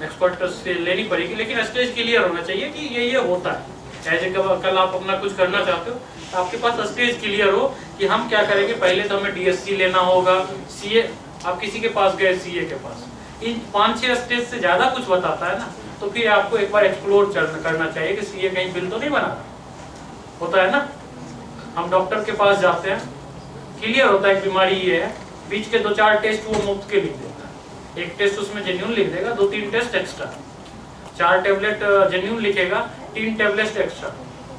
B: एक्सपर्ट से लेनी पड़ेगी, लेकिन स्टेज क्लियर होना चाहिए कि ये होता है। ऐसे कल आप अपना कुछ करना चाहते हो तो आपके पास स्टेज क्लियर हो कि हम क्या करेंगे। पहले तो हमें डीएससी लेना होगा, सीए आप किसी के पास गए सीए के पास, इन 5-6 स्टेज से ज़्यादा कुछ बताता है ना, तो फिर आपको एक बार एक्सप्लोर करना चाहिए कि सीए कहीं बिल तो नहीं बना होता है ना। हम डॉक्टर के पास जाते हैं, क्लियर होता है बीमारी ये है, बीच के 2-4 टेस्ट वो मुफ्त के लिख देता है, एक टेस्ट उसमें जेन्युइन लिख देगा, 2-3 टेस्ट एक्स्ट्रा, 4 टेबलेट जेन्युइन लिखेगा, 3 टेबलेट एक्स्ट्रा,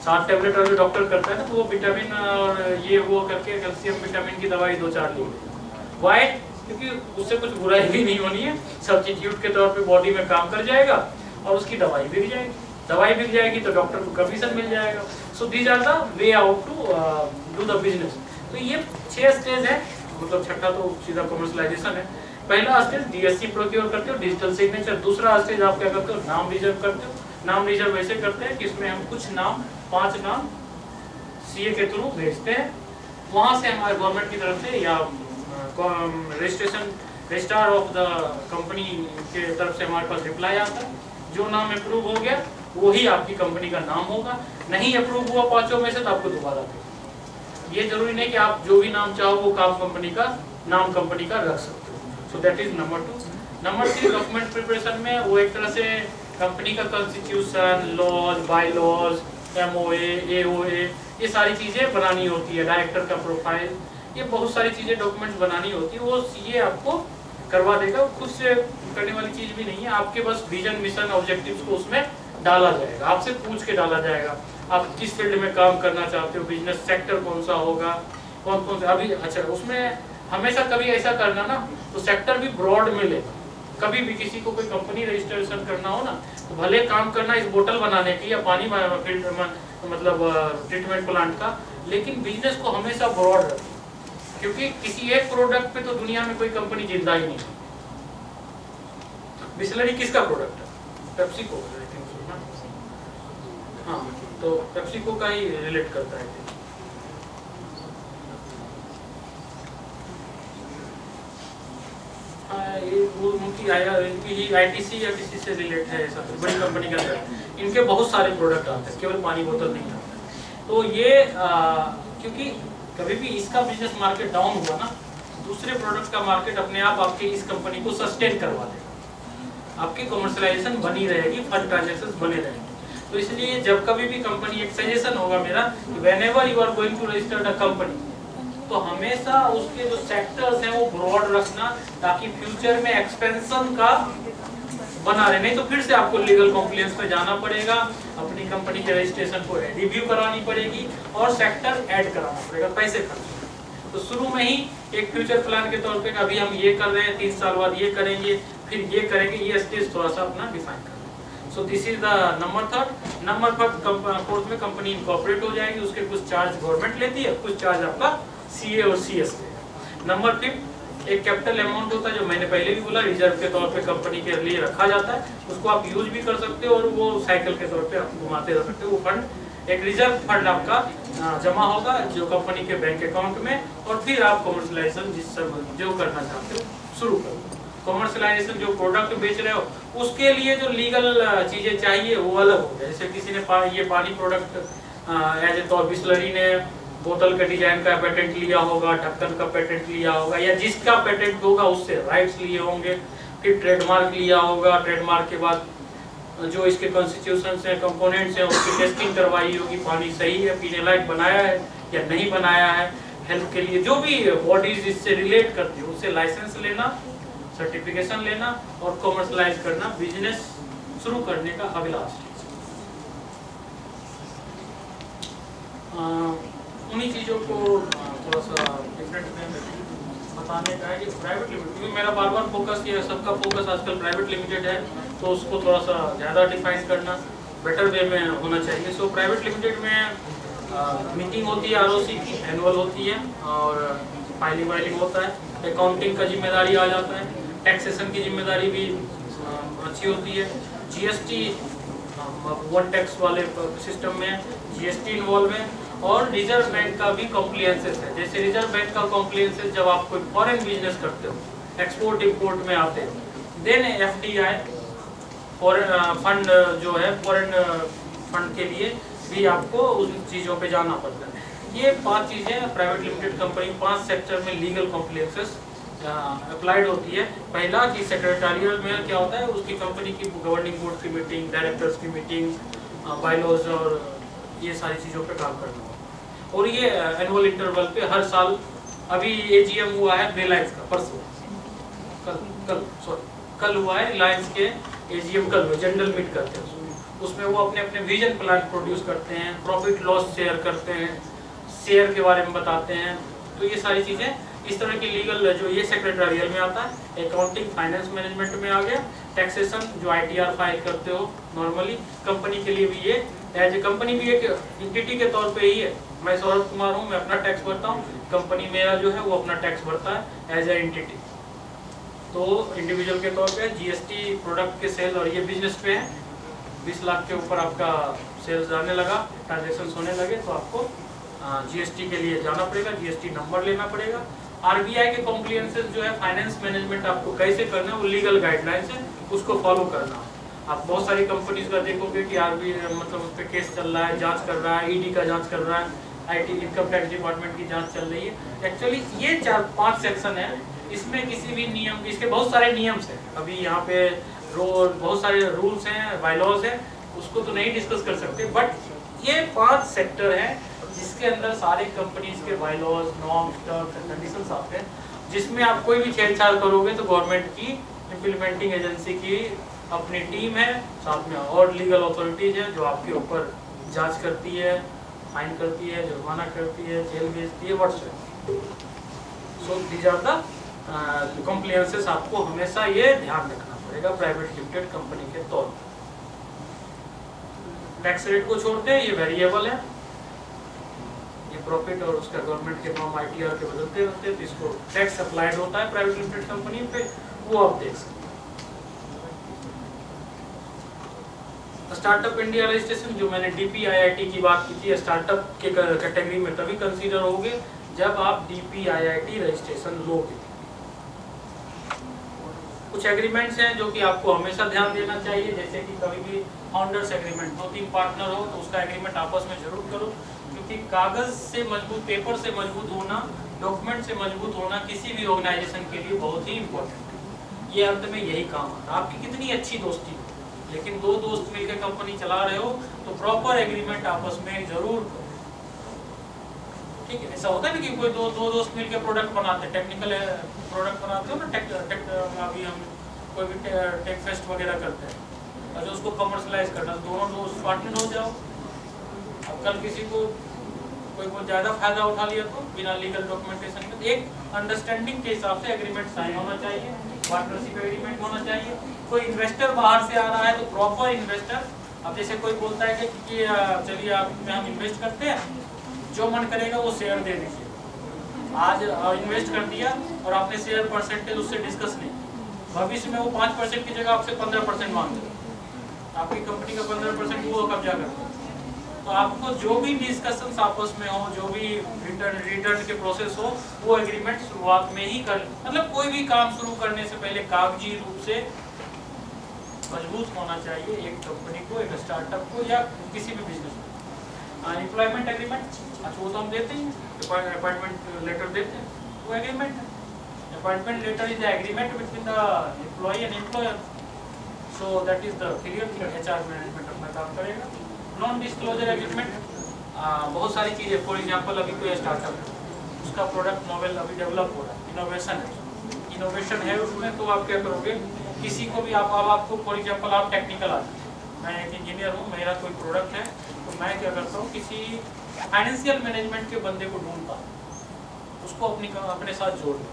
B: 7 टेबलेट अगर डॉक्टर करता है ना तो वो विटामिन और ये वो करके कैल्शियम विटामिन की दवाई 2-4 लिख। वाई? क्योंकि उससे कुछ बुराई भी नहीं होनी है, सब्स्टिट्यूट के तौर पे बॉडी में काम कर जाएगा और उसकी दवाई बिक जाएगी, दवाई बिक जाएगी तो डॉक्टर को कमीशन मिल जाएगा। So these are the way out to do the business. तो ये 6 स्टेज है, मतलब छठा तो सीधा कमर्शलाइजेशन है। पहला स्टेज डीएससी प्रोक्योर करते हो, डिजिटल सिग्नेचर। दूसरा स्टेज आप क्या करते हो, नाम रिजर्व करते हो। नाम रिजर्व वैसे करते हैं कि इसमें हम कुछ नाम, 5 नाम सीए के थ्रू भेजते हैं, वहां से हमारे गवर्नमेंट की तरफ से या registration registrar of the company के तरफ से हमारे पास रिप्लाई आता है। जो नाम अप्रूव हो गया वही आपकी कंपनी का नाम होगा, नहीं अप्रूव हुआ 5 में से तो आपको दोबारा भेजना। ये जरूरी नहीं कि आप जो भी नाम चाहो वो काम कंपनी का नाम कंपनी का रख सकते हो। So that is number 2। Number 3 document preparation में वो एक तरह से कंपनी का constitution, laws, bylaws, MOA, AOA, ये सारी चीजें बनानी होती है, डायरेक्टर का प्रोफाइल, ये बहुत सारी चीजें डॉक्यूमेंट्स बनानी होती है, वो सीए आपको करवा देगा। खुद से करने वाली चीज भी नहीं है, आपके बस विजन, मिशन, ऑब्जेक्टिव्स को उसमें डाला जाएगा, आपसे पूछ के डाला जाएगा आप किस फील्ड में काम करना चाहते हो, बिजनेस सेक्टर कौन सा होगा, कौन कौन से अभी। अच्छा, उसमें हमेशा कभी ऐसा करना ना तो सेक्टर भी ब्रॉड में लेना। कभी भी किसी को कोई कंपनी रजिस्ट्रेशन करना हो ना तो भले काम करना इस बोतल बनाने की या पानी मतलब ट्रीटमेंट प्लांट का, लेकिन बिजनेस को हमेशा ब्रॉड रखें, क्योंकि किसी एक प्रोडक्ट पे तो दुनिया में कोई कंपनी जिंदा ही नहीं। बिस्लरी किसका प्रोडक्ट है? पेप्सिको। हाँ, तो पेप्सिको का ही रिलेट करता है। ये उनकी आईटीसी या किसी से रिलेट है, ऐसा बड़ी कंपनी के अंदर इनके बहुत सारे प्रोडक्ट आते हैं, केवल पानी बोतल नहीं आता। तो ये क्योंकि कभी भी इसका बिजनेस मार्केट डाउन हुआ ना, दूसरे प्रोडक्ट का मार्केट अपने आप आपके इस कंपनी को सस्टेन करवा देगा, आपकी कमर्शलाइजेशन बनी रहेगी, फंड ट्रांजैक्शंस बने रहेंगे। तो इसलिए जब कभी भी कंपनी, एक सजेशन होगा मेरा, whenever you are going to register the company, तो हमेशा उसके जो सेक्टर्स हैं वो ब्रॉड रखना, ताकि फ्यूचर में एक्सपेंशन का बना रहे। नहीं तो फिर से आपको लीगल कॉम्प्लायंस पे जाना पड़ेगा, अपनी कंपनी के रजिस्ट्रेशन को रिव्यू करानी पड़ेगी और सेक्टर ऐड कराना पड़ेगा, पैसे खर्च। तो शुरू में ही एक फ्यूचर प्लान के तौर पे अभी हम ये कर रहे हैं, 3 साल बाद ये करेंगे, फिर ये करेंगे, ये स्टेज थोड़ा सा अपना डिफाइन करें। सो this is the number 3। Number 4 में कंपनी इनकॉर्पोरेट हो जाएगी, उसके कुछ चार्ज गवर्नमेंट लेती है, कुछ चार्ज आपका सीए और सीएस लेगा। नंबर 5 एक कैपिटल अमाउंट होता है, जो मैंने पहले भी बोला, रिजर्व के तौर पे कंपनी के लिए रखा जाता है, उसको आप यूज भी कर सकते हो और वो साइकिल के तौर पे आप घुमाते रह सकते हो। वो फंड एक रिजर्व फंड आपका जमा होगा जो कंपनी के बैंक अकाउंट में, और फिर आप कमर्शलाइजेशन जो करना चाहते हो शुरू करो। कमर्शलाइजेशन जो प्रोडक्ट बेच रहे हो उसके लिए जो लीगल चीजें चाहिए वो अलग हो गया। जैसे किसी ने ये पानी प्रोडक्ट एज ए तौर, बिस्लरी ने बोतल के डिजाइन का पेटेंट लिया होगा, ढक्कन का पेटेंट लिया होगा, या जिसका पेटेंट होगा उससे राइट्स लिए होंगे, फिर ट्रेडमार्क लिया होगा, ट्रेडमार्क के बाद जो इसके कॉन्स्टिट्यूशंस हैं, कंपोनेंट्स हैं, उसकी टेस्टिंग करवाई होगी, पानी सही है, पीने लायक बनाया है या नहीं बनाया है, हेल्थ के लिए जो भी बॉडीज इससे रिलेट करती है उससे लाइसेंस लेना, सर्टिफिकेशन लेना और कॉमर्शलाइज करना, बिजनेस शुरू करने का अगला स्टेज। उन्हीं चीज़ों को थोड़ा सा डिफरेंट वे में बताने का है कि प्राइवेट लिमिटेड, क्योंकि मेरा बार बार फोकस ये है, सबका फोकस आजकल प्राइवेट लिमिटेड है, तो उसको थोड़ा सा ज़्यादा डिफाइन करना बेटर वे में होना चाहिए। सो प्राइवेट लिमिटेड में मीटिंग होती है आरओसी की, एनुअल होती है, और फाइलिंग वाइलिंग होता है, अकाउंटिंग का जिम्मेदारी आ जाता है, टैक्सेशन की जिम्मेदारी भी अच्छी होती है, जीएसटी वन टैक्स वाले सिस्टम में जीएसटी इन्वॉल्व है, और रिजर्व बैंक का भी कॉम्प्लियंसेस है। जैसे रिजर्व बैंक का कॉम्प्लियंसेस जब आप कोई फॉरेन बिजनेस करते हो, एक्सपोर्ट इंपोर्ट में आते हो, देन एफडीआई फॉरेन फंड जो है, फॉरेन फंड के लिए भी आपको उन चीज़ों पे जाना पड़ता है। ये 5 चीज़ें प्राइवेट लिमिटेड कंपनी 5 सेक्टर में लीगल कॉम्प्लियंसेस अप्लाइड होती है। पहला कि सेक्रेटरियल में क्या होता है, उसकी कंपनी की गवर्निंग बोर्ड की मीटिंग, डायरेक्टर्स की मीटिंग, बायलॉज और ये सारी चीज़ों पे काम करना होगा। और ये एनुअल इंटरवल पे हर साल, अभी एजीएम हुआ है रिलायंस का परसों, कल हुआ है रिलायंस के एजीएम, कल हुआ, जनरल मीट करते हैं उसमें वो अपने अपने विजन प्लान प्रोड्यूस करते हैं, प्रॉफिट लॉस शेयर करते हैं, शेयर के बारे में बताते हैं। तो ये सारी चीज़ें इस तरह की लीगल जो ये सेक्रेटरियल में आता है। अकाउंटिंग फाइनेंस मैनेजमेंट में आ गया। टैक्सेशन जो आईटीआर फाइल करते हो नॉर्मली, कंपनी के लिए भी ये एज ए कंपनी भी एक एंटिटी के तौर पे ही है। मैं सौरभ कुमार हूँ, मैं अपना टैक्स भरता हूँ, कंपनी मेरा जो है वो अपना टैक्स भरता है एज ए एंटिटी। तो इंडिविजुअल के तौर पे जीएसटी प्रोडक्ट के सेल, और ये बिजनेस पे है, 20 लाख के ऊपर आपका सेल्स जाने लगा, ट्रांजेक्शन होने लगे, तो आपको जीएसटी के लिए जाना पड़ेगा, जीएसटी नंबर लेना पड़ेगा। आरबीआई के कॉम्प्लियंसेस जो है फाइनेंस मैनेजमेंट आपको कैसे करना है, वो लीगल गाइडलाइंस है, उसको फॉलो करना। आप बहुत सारी कंपनीज का देखोगे कि आरबीआई मतलब उस पर केस चल रहा है, जांच कर रहा है, ईडी का जांच कर रहा है, आईटी इनकम टैक्स डिपार्टमेंट की जांच चल रही है। एक्चुअली ये 4-5 सेक्शन है, इसमें किसी भी नियम, इसके बहुत सारे नियम्स हैं। अभी यहाँ पे बहुत सारे रूल्स हैं, बायलॉज हैं, उसको तो नहीं डिस्कस कर सकते, बट ये 5 सेक्टर हैं जिसके अंदर सारे कंपनीज के bylaws, norms, terms and conditions आते हैं, जिसमें आप कोई भी छेड़छाड़ करोगे तो गवर्नमेंट की इम्प्लीमेंटिंग एजेंसी की अपनी टीम है, साथ में और लीगल अथॉरिटीज है जो आपके ऊपर जांच करती है, फाइन करती है, जुर्माना करती है, जेल भेजती है, WhatsApp. So these are the compliances. आपको हमेशा ये ध्यान रखना पड़ेगा प्राइवेट लिमिटेड कंपनी के तौर पर। टैक्स रेट को छोड़ते हैं, ये वेरिएबल है, ये प्रॉफिट और उसका गवर्नमेंट के नॉर्म आईटीआर के बदलते रहते हैं, तो इसको टैक्स अप्लाइड होता है प्राइवेट लिमिटेड कंपनी पे, वो आप देख सकते हैं। स्टार्टअप इंडिया रजिस्ट्रेशन, जो मैंने डीपीआईआईटी की बात की थी, स्टार्टअप के कैटेगरी में तभी कंसीडर होगे जब आप डीपीआईआईटी रजिस्ट्रेशन लोगे। कुछ एग्रीमेंट्स हैं जो कि आपको हमेशा ध्यान देना चाहिए, जैसे कि कभी भी फाउंडर्स एग्रीमेंट, 2-3 पार्टनर हो तो उसका एग्रीमेंट आपस में जरूर करो, क्योंकि कागज से मजबूत, पेपर से मजबूत होना, डॉक्यूमेंट से मजबूत होना किसी भी ऑर्गेनाइजेशन के लिए बहुत ही इंपॉर्टेंट है। ये अंत में यही काम आता है। आपकी कितनी अच्छी दोस्ती हो, लेकिन 2 दोस्त मिलकर कंपनी चला रहे हो तो प्रॉपर एग्रीमेंट आपस में जरूर करो, ठीक है। ऐसा होता है ना कि कोई दो दोस्त मिलकर प्रोडक्ट बनाते हैं, टेक्निकल प्रोडक्ट बनाते हो ना, अभी हम कोई भी टेक फेस्ट वगैरह करते हैं, और जो उसको कमर्शलाइज करना, तो दोनों दोस्त पार्टनर हो जाओ। अब कल किसी को कोई बहुत ज़्यादा फायदा उठा लिया तो बिना लीगल डॉक्यूमेंटेशन में एक अंडरस्टैंडिंग के हिसाब से एग्रीमेंट साइन होना चाहिए, पार्टनरशिप एग्रीमेंट होना चाहिए। कोई इन्वेस्टर बाहर से आ रहा है तो प्रॉपर इन्वेस्टर, अब जैसे कोई बोलता है कि चलिए आप में हम इन्वेस्ट करते हैं, जो मन करेगा वो शेयर दे दीजिए। आज इन्वेस्ट कर दिया और आपने शेयर परसेंटेज उससे डिस्कस नहीं, भविष्य में वो 5% की जगह आपसे 15% मांग दे, आपकी कंपनी का 15% वो कब्जा करते हैं। तो आपको जो भी डिस्कशंस आपस में हो, जो भी रिटर्न के प्रोसेस हो, वो एग्रीमेंट शुरुआत में ही कर, मतलब कोई भी काम शुरू करने से पहले कागजी रूप से मजबूत होना चाहिए एक कंपनी को, एक स्टार्टअप को, या किसी भी बिजनेस को। एम्प्लॉयमेंट एग्रीमेंट, अच्छा वो तो हम देते हैं, अपॉइंटमेंट लेटर देते हैं, वो एग्रीमेंट है। Appointment letter is the agreement between the employee and employer, so that is the clear HR management अपना काम करेगा। नॉन डिस्क्लोजर एग्रीमेंट, बहुत सारी चीज़ें, फॉर एग्जांपल अभी कोई स्टार्टअप है, उसका प्रोडक्ट नोवेल अभी डेवलप हो रहा है, इनोवेशन है उसमें, तो आप क्या करोगे, किसी को भी आपको फॉर एग्जांपल आप टेक्निकल आते हैं, मैं एक इंजीनियर हूँ, मेरा कोई प्रोडक्ट है, तो मैं क्या करता हूँ, किसी फाइनेंशियल मैनेजमेंट के बंदे को ढूंढता हूँ, उसको अपने साथ जोड़ दूँ।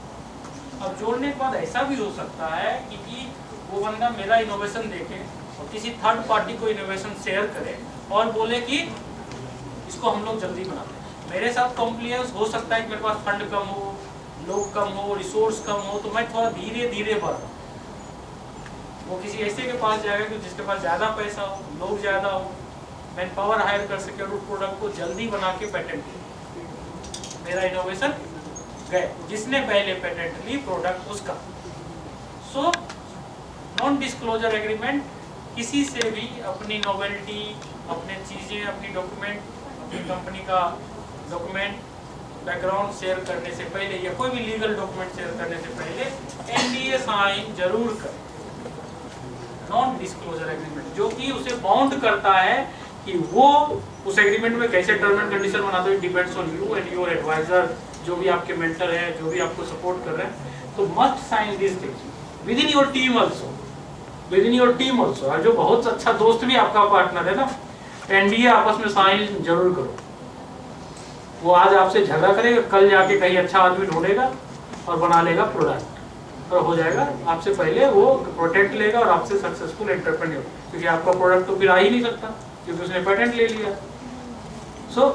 B: अब जोड़ने के बाद ऐसा भी हो सकता है कि वो बंदा मेरा इनोवेशन देखे और किसी थर्ड पार्टी को इनोवेशन शेयर करे और बोले कि इसको हम लोग जल्दी बनाते हैं। मेरे साथ कॉम्प्लियंस हो सकता है कि मेरे पास फंड कम हो, लोग कम हो, रिसोर्स कम हो, तो मैं थोड़ा धीरे धीरे बढ़ रहा हूँ।
D: वो किसी ऐसे के पास जाएगा कि जिसके पास ज़्यादा पैसा हो, लोग ज़्यादा हो, मैन पावर हायर कर सके और उस प्रोडक्ट को जल्दी बना के पेटेंट ले। मेरा इनोवेशन गए, जिसने पहले पेटेंट ली प्रोडक्ट उसका। सो नॉन डिस्क्लोजर एग्रीमेंट किसी से भी अपनी नोवेल्टी, अपने चीज़ें, अपनी डॉक्यूमेंट, अपनी कंपनी का डॉक्यूमेंट, बैकग्राउंड शेयर करने से पहले या कोई भी लीगल डॉक्यूमेंट शेयर करने से पहले NDA साइन जरूर करें। नॉन डिस्क्लोजर एग्रीमेंट जो कि उसे बाउंड करता है कि वो उस एग्रीमेंट में कैसे टर्म एंड कंडीशन बनाते हुए depends on you and your advisor, जो भी आपके मेंटर है, जो भी आपको सपोर्ट कर रहे हैं। तो must sign this things within your team also, within your team also. और जो बहुत अच्छा दोस्त भी आपका पार्टनर है ना, NDA आपस में साइन जरूर करो। वो आज आपसे झगड़ा करेगा, कल जाके कहीं अच्छा आदमी ढूंढेगा और बना लेगा प्रोडक्ट और हो जाएगा आपसे पहले, वो प्रोटेक्ट लेगा और आपसे सक्सेसफुल एंटरप्रेन्योर, क्योंकि आपका प्रोडक्ट तो फिर आ ही नहीं सकता क्योंकि उसने पेटेंट ले लिया। So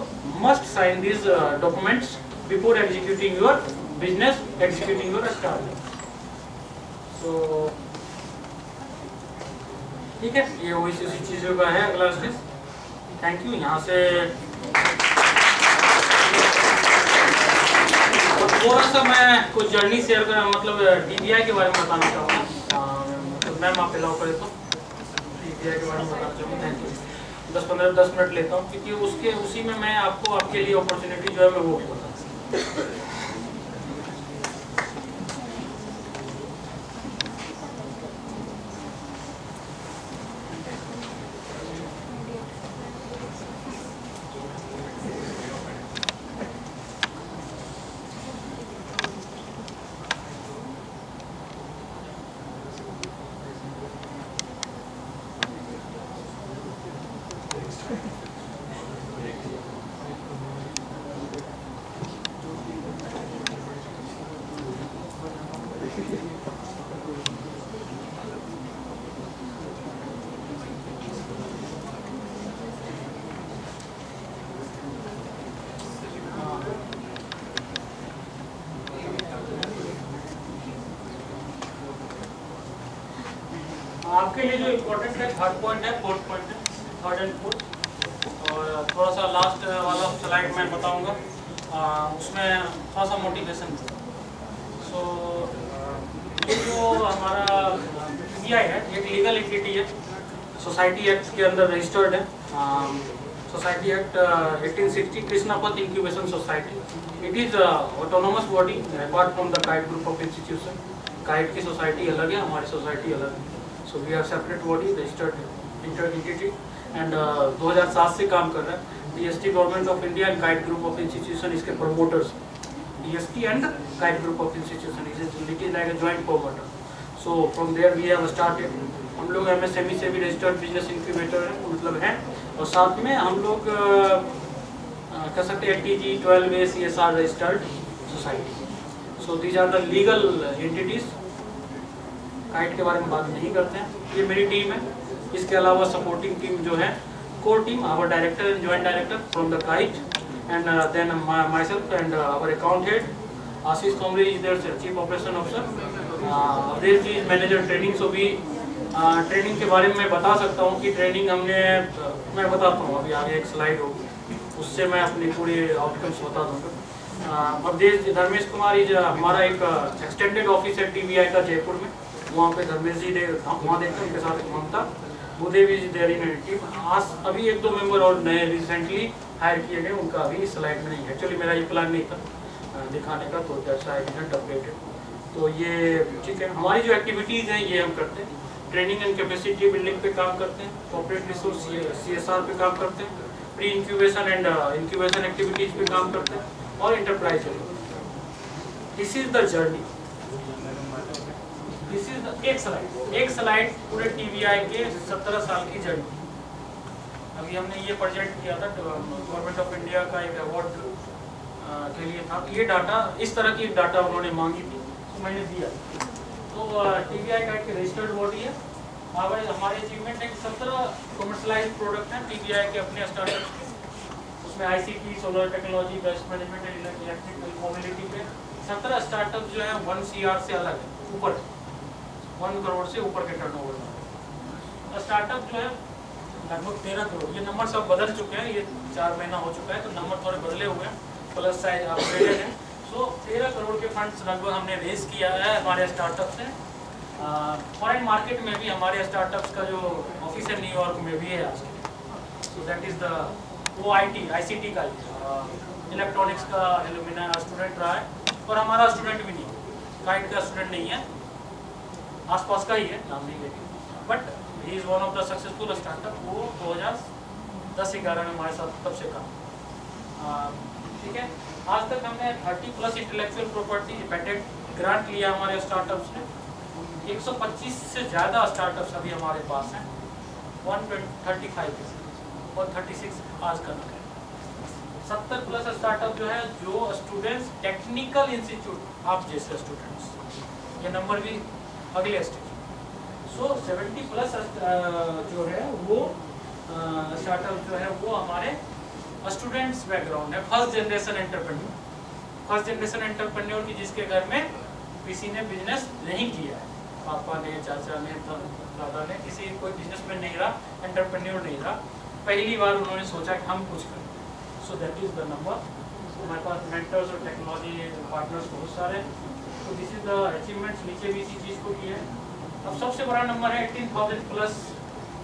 D: must sign this documents before executing your business, executing your startup. So ठीक है, ये वही चीज़ों का है अगला स्टेज। Thank you. यहाँ से थोड़ा सा मैं कुछ जर्नी शेयर कर, मतलब TBI के बारे में बताना चाहूँगा। तो मैम आप अलाउ करें तो TBI के बारे में बताना चाहूँगा। Thank you. 10 मिनट लेता हूँ क्योंकि उसी में मैं आपको आपके लिए अपॉर्चुनिटी जो है मैं वो भी बताऊँ। आपके लिए जो इम्पोर्टेंट है थर्ड पॉइंट है, फोर्थ पॉइंट है, थर्ड एंड फोर्थ। और थोड़ा सा लास्ट वाला स्लाइड मैं बताऊंगा, उसमें थोड़ा सा मोटिवेशन। सो ये जो हमारा TBI है एक लीगल एंटिटी है, सोसाइटी एक्ट के अंदर रजिस्टर्ड है। Society act 1860 Krishnapat incubation society. It is autonomous body apart from the KIET group of institution. KIET की सोसाइटी अलग है, हमारी सोसाइटी अलग है। So we are separate body, registered inter entity and 2007 से काम कर रहा है। DST government of India and KIET group of institution इसके promoters. DST and KIET group of institution it is like a joint promoter. So from there we have started. हम लोग MSME से भी रजिस्टर्ड बिजनेस इंक्यूबेटर है, मतलब है। और साथ में हम लोग कह सकते हैं TG 12A CSR registered society. So these are the legal entities. KIET के बारे में बात नहीं करते हैं, ये मेरी टीम है। इसके अलावा सपोर्टिंग टीम जो है, core team, our director and joint director from the KIET and then myself and our account head Ashish Tomre is there chief operation officer. Avdhesh ji is manager training. So भी ट्रेनिंग के बारे में मैं बता सकता हूँ कि ट्रेनिंग हमने मैं बताता हूँ, अभी आगे एक स्लाइड होगी उससे मैं अपनी पूरी आउटकम्स बता दूँगा। अवधेश धर्मेश कुमार इज हमारा एक एक्सटेंडेड ऑफिस है TBI का जयपुर में, वहाँ पे धर्मेश जी वहाँ देखते हैं, उनके साथ ममता भूदेवी जी देर इन टीम। आज अभी 1-2 मेंबर और नए रिसेंटली हायर किए गए, उनका अभी स्लाइड में नहीं है। एक्चुअली मेरा ये प्लान नहीं था दिखाने का, तो दैट्स आई डिडंट अपडेटेड। तो ये ठीक है, हमारी जो एक्टिविटीज़ हैं ये हम करते हैं। ट्रेनिंग एंड कैपेसिटी बिल्डिंग पे काम करते हैं, कॉर्पोरेट रिसोर्स CSR पे काम करते हैं, pre incubation and incubation activities पे काम करते हैं और enterprise. This is the journey, this is the एक स्लाइड पूरे TBI के 17 साल की जर्नी। अभी हमने ये प्रोजेक्ट किया था गवर्नमेंट ऑफ इंडिया का एक अवार्ड के लिए था। ये डाटा, इस तरह की डाटा उन्होंने मांगी थी तो मैंने दिया। तो TBI का एक रजिस्टर्ड बॉडी है। हमारे अचीवमेंट है कि 17 कमर्शलाइज प्रोडक्ट हैं TBI के अपने स्टार्टअप के। उसमें ICT, solar technology, waste management and electrical mobility पे 17 स्टार्टअप जो है 1 CR से अलग है, ऊपर 1 करोड़ से ऊपर के टर्नओवर में। स्टार्टअप जो है लगभग 13 करोड़, ये नंबर सब बदल चुके हैं, ये 4 महीना हो चुका है तो नंबर थोड़े बदले हुए हैं, प्लस साइज अपग्रेडेड है। सो 13 करोड़ के फंड्स लगभग हमने रेज किया है हमारे स्टार्टअप से। फॉरेन मार्केट में भी हमारे स्टार्टअप्स का जो ऑफिस है न्यूयॉर्क में भी है आज। सो दैट इज़ द वो ICT का इलेक्ट्रॉनिक्स का एलुमिना स्टूडेंट रहा है, और हमारा स्टूडेंट भी नहीं है, काइट का स्टूडेंट नहीं है, आसपास का ही है, नाम नहीं लेंगे, but he is one of the successful startup. वो 2010-11 में हमारे साथ तब से काम, ठीक है। आज तक हमने 30+ इंटेलेक्चुअल प्रॉपर्टी पेटेंट ग्रांट लिया हमारे स्टार्टअप्स ने। 125 से ज़्यादा स्टार्टअप्स अभी हमारे पास हैं, 135 और 36 आज का नंबर है। 70+ स्टार्टअप जो है, जो स्टूडेंट्स टेक्निकल इंस्टीट्यूट, आप जैसे स्टूडेंट्स, ये नंबर भी अगले स्टेज। सो 70+ जो है वो स्टार्टअप जो है वो हमारे स्टूडेंट्स बैकग्राउंड है, फर्स्ट जनरेशन एंटरप्रेन्योर की, जिसके घर में किसी ने बिजनेस नहीं किया है, पापा ने, चाचा ने, दादा ने, किसी कोई बिजनेसमैन नहीं रहा, एंटरप्रेन्योर नहीं रहा, पहली बार उन्होंने सोचा कि हम कुछ करें। So that is the number. हमारे पास मेंटर्स और टेक्नोलॉजी पार्टनर्स बहुत सारे हैं, तो दिस इज द अचीवमेंट्स। नीचे भी इसी चीज़ को किया है। अब सबसे बड़ा नंबर है 18,000+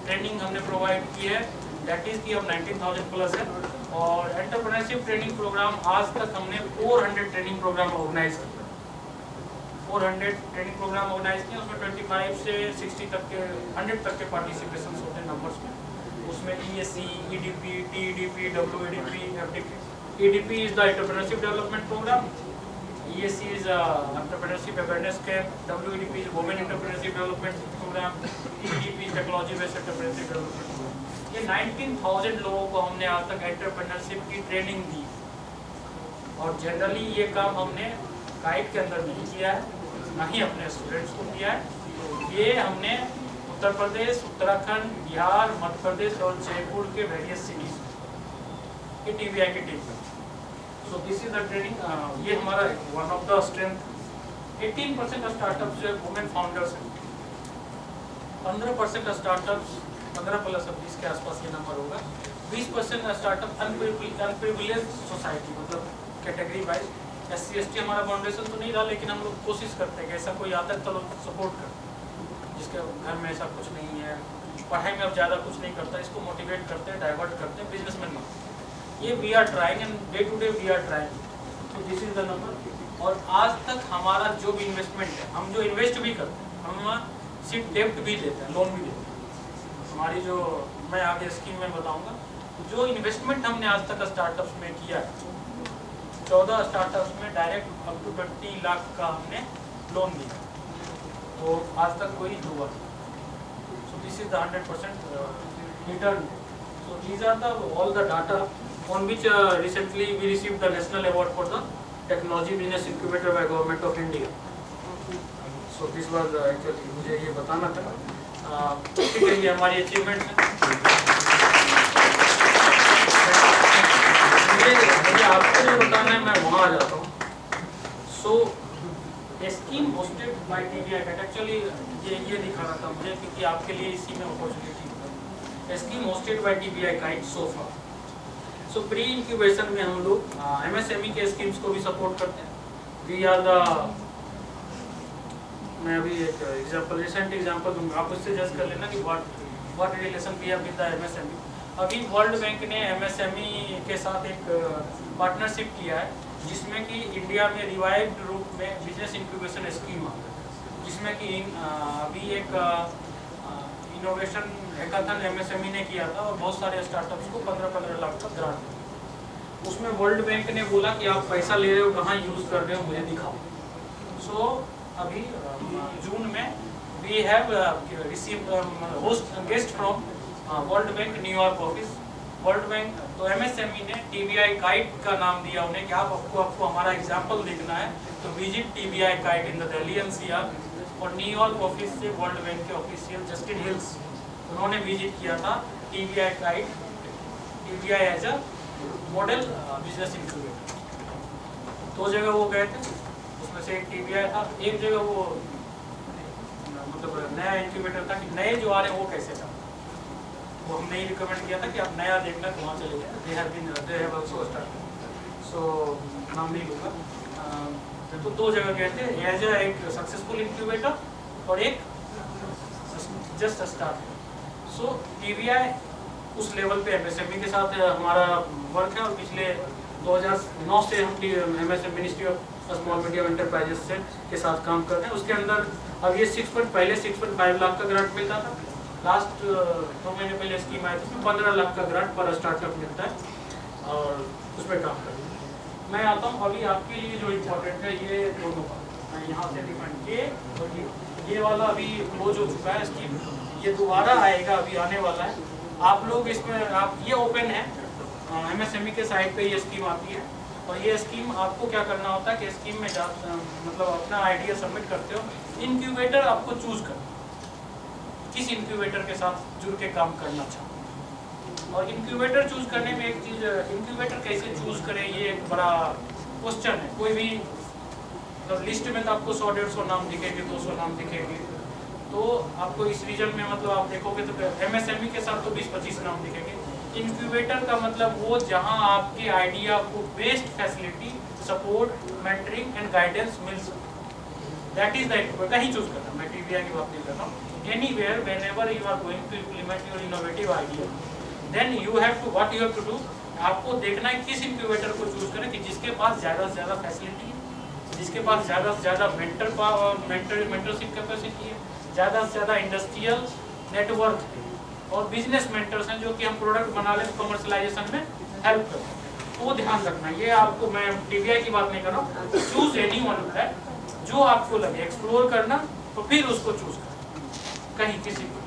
D: ट्रेनिंग हमने प्रोवाइड की है, दैट इज़ कि अब 19,000+ है। और एंटरप्रेन्योरशिप ट्रेनिंग प्रोग्राम आज तक हमने 400 ट्रेनिंग प्रोग्राम ऑर्गेनाइज किए, 400 ट्रेनिंग प्रोग्राम ऑर्गेनाइज किए। उसमें 25 से 60 तक के 100 तक के पार्टिसिपेशन होते हैं नंबर्स में। उसमें ESC, EDP, TEDP, WEDP, FDP। EDP is the entrepreneurship development programme, ESC is entrepreneurship awareness camp, WEDP is women entrepreneurship development programme, TEDP is technology based entrepreneurship development programme. ये 19,000 लोगों को हमने आज तक एंटरप्रेन्योरशिप की training दी, और generally ये काम हमने काइट के अंदर नहीं किया है, ना ही अपने स्टूडेंट्स को किया है। ये हमने उत्तर प्रदेश, उत्तराखंड, बिहार, मध्य प्रदेश और जयपुर के वेरियस सिटीज की TBI की टीम में। सो दिस इज द ट्रेनिंग। ये हमारा one of the strength. 18% startup जो है वुमेन फाउंडर्स हैं, 15% स्टार्टअप्स 15+ 20 के आसपास ये नंबर होगा, 20% स्टार्टअप अनप्रिविलेज सोसाइटी, मतलब कैटेगरी वाइज। SC ST हमारा फाउंडेशन तो नहीं रहा, लेकिन हम लोग कोशिश करते हैं कि ऐसा कोई आता है तो लोग सपोर्ट करते हैं, जिसके घर में ऐसा कुछ नहीं है, पढ़ाई में अब ज़्यादा कुछ नहीं करता, इसको मोटिवेट करते हैं, डाइवर्ट करते हैं, बिजनेसमैन बनते हैं। ये we are trying and day to day we are trying. तो दिस इज द नंबर। और आज तक हमारा जो भी इन्वेस्टमेंट है, हम जो इन्वेस्ट भी करते हैं, हम सिर्फ डेप्ट भी देते हैं, लोन भी देते हैं। हमारी जो, मैं आगे स्कीम में बताऊंगा, जो इन्वेस्टमेंट हमने आज तक स्टार्टअप्स में किया है, 14 स्टार्टअप्स में डायरेक्ट अप टू 20 लाख का हमने लोन दिया, तो आज तक कोई हुआ। So this is the 100% return. So these are the all the data on which recently we received the national award for the technology business incubator by government of India. So this was actually मुझे ये बताना था। ठीक है, ये हमारी achievement है। मुझे आपको जो बताना है, मैं वहाँ आ जाता हूँ। So scheme hosted by TBI kite, actually ये दिखा रहा था मुझे, क्योंकि आपके लिए इसी में opportunity. Scheme hosted by TBI kite so far. So pre incubation में हम लोग MSME के स्कीम्स को भी सपोर्ट करते हैं। वी आर द, मैं अभी एक एग्जांपल, रिसेंट एग्जांपल दूंगा, आप उससे जज कर लेना कि what relation we have with the MSME। अभी वर्ल्ड बैंक ने MSME के साथ एक पार्टनरशिप किया है, जिसमें कि इंडिया में रिवाइव्ड रूप में बिजनेस इंक्यूबेशन स्कीम आ गई, जिसमें कि अभी एक इनोवेशन हैकाथन MSME ने किया था, और बहुत सारे स्टार्टअप्स को 15-15 लाख का ग्रांट दिया। उसमें वर्ल्ड बैंक ने बोला कि आप पैसा ले रहे हो, कहाँ यूज़ कर रहे हो, मुझे दिखाओ। सो अभी जून में we have received host guest from world bank New York office. World bank, तो MSME ने TBI काइट का नाम दिया उन्हें कि आपको हमारा एग्जाम्पल देखना है, तो visit TBI KIIT in the Delhi NCR। और न्यूयॉर्क ऑफिस से वर्ल्ड बैंक के ऑफिशियल जस्टिन हिल्स, उन्होंने विजिट किया था TBI KIIT, TBI as a model business incubator. 2 जगह वो गए थे, उसमें से एक TBI था, एक जगह वो मतलब नया इंक्यूबेटर था कि नए जो आ रहे हैं वो कैसे था, वो हमने ही रिकमेंड किया था कि आप नया देखना तो वहाँ चले गए। दे हैव ऑल्सो स्टार्ट, सो नाम नहीं लूँगा। तो दो जगह गए थे, एज एक सक्सेसफुल इंक्यूबेटर और एक जस्ट स्टार्ट। सो TVI उस लेवल पे MSME के साथ हमारा वर्क है और पिछले 2009 से हम MSME ministry of small medium enterprises से के साथ काम कर रहे हैं। उसके अंदर अब ये पहले 6.5 लाख का ग्रांट मिलता था, लास्ट 2 महीने पहले स्कीम आई थी, 15 लाख का ग्रांट पर स्टार्टअप मिलता है और उसमें काम कर रहे हैं। मैं आता हूँ अभी आपके लिए जो इम्पोर्टेंट है ये दोनों का, मैं यहाँ से डिफाइन ये और ये वाला अभी क्लोज हो चुका है स्कीम, ये दोबारा आएगा, अभी आने वाला है। आप लोग इसमें आप ये ओपन है MSME के साइट पे ये स्कीम आती है और ये स्कीम आपको क्या करना होता है कि स्कीम में मतलब अपना आइडिया सबमिट करते हो, इंक्यूबेटर आपको चूज कर किस इंक्यूबेटर के साथ जुड़ के काम करना चाहो। और इंक्यूबेटर चूज करने में एक चीज, इंक्यूबेटर कैसे चूज करें ये एक बड़ा क्वेश्चन है। कोई भी मतलब लिस्ट में तो आपको 100-150 नाम दिखेंगे, 200 नाम दिखेंगे, तो आपको इस रीजन में मतलब आप देखोगे तो MSME के साथ तो 20-25 नाम दिखेंगे। इंक्यूबेटर का मतलब वो जहां आपके आइडिया को best facility, support, mentoring and guidance मिल सके, दैट इज द इंक्यूबेटर। कहीं चूज करना, मैं TVI की बात नहीं कर रहा हूँ, anywhere whenever you are going to implement your innovative idea, then you have to what you have to do, आपको देखना है किस इंक्यूबेटर को चूज करें कि जिसके पास ज़्यादा से ज़्यादा फैसिलिटी है, जिसके पास ज़्यादा से ज़्यादा मेंटरशिप कैपेसिटी है, ज़्यादा से ज़्यादा इंडस्ट्रियल नेटवर्क है और बिजनेस मेंटर्स हैं जो कि हम प्रोडक्ट बना लें तो कमर्शलाइजेशन में हेल्प करते हैं। तो वो ध्यान रखना, ये आपको मैं TVI की बात नहीं कर रहा हूँ, चूज एनी वन है जो आपको लगे, एक्सप्लोर करना तो फिर उसको चूज करना कहीं किसी को।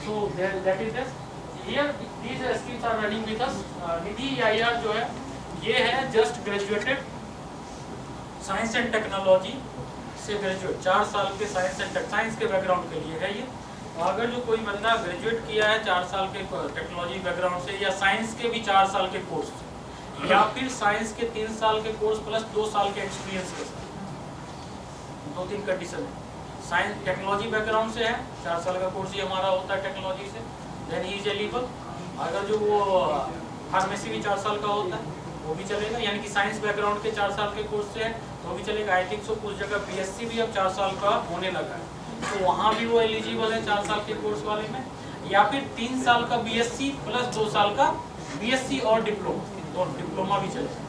D: So that is here these schemes are running with us. NIDHI EIR जो है ये है just graduated science and technology से ग्रेजुएट, 4 साल के साइंस के बैकग्राउंड के लिए है ये। अगर जो कोई बंदा ग्रेजुएट किया है 4 साल के टेक्नोलॉजी बैकग्राउंड से या साइंस के भी 4 साल के कोर्स से या फिर साइंस के 3 साल के कोर्स प्लस 2 साल के एक्सपीरियंस के साथ, 2-3 कंडीशन है। साइंस टेक्नोलॉजी बैकग्राउंड से है, 4 साल का कोर्स ही हमारा होता है टेक्नोलॉजी से, देन ही इज एलिजिबल। अगर जो वो फार्मेसी भी 4 साल का होता है वो भी चलेगा, यानी कि साइंस बैकग्राउंड के 4 साल के कोर्स से है तो भी चलेगा। आई थिंक सो कुछ जगह BSc भी अब 4 साल का होने लगा है तो वहाँ भी वो एलिजिबल है 4 साल के कोर्स वाले में, या फिर 3 साल का BSc प्लस 2 साल का BSc और डिप्लोमा भी चलेगा,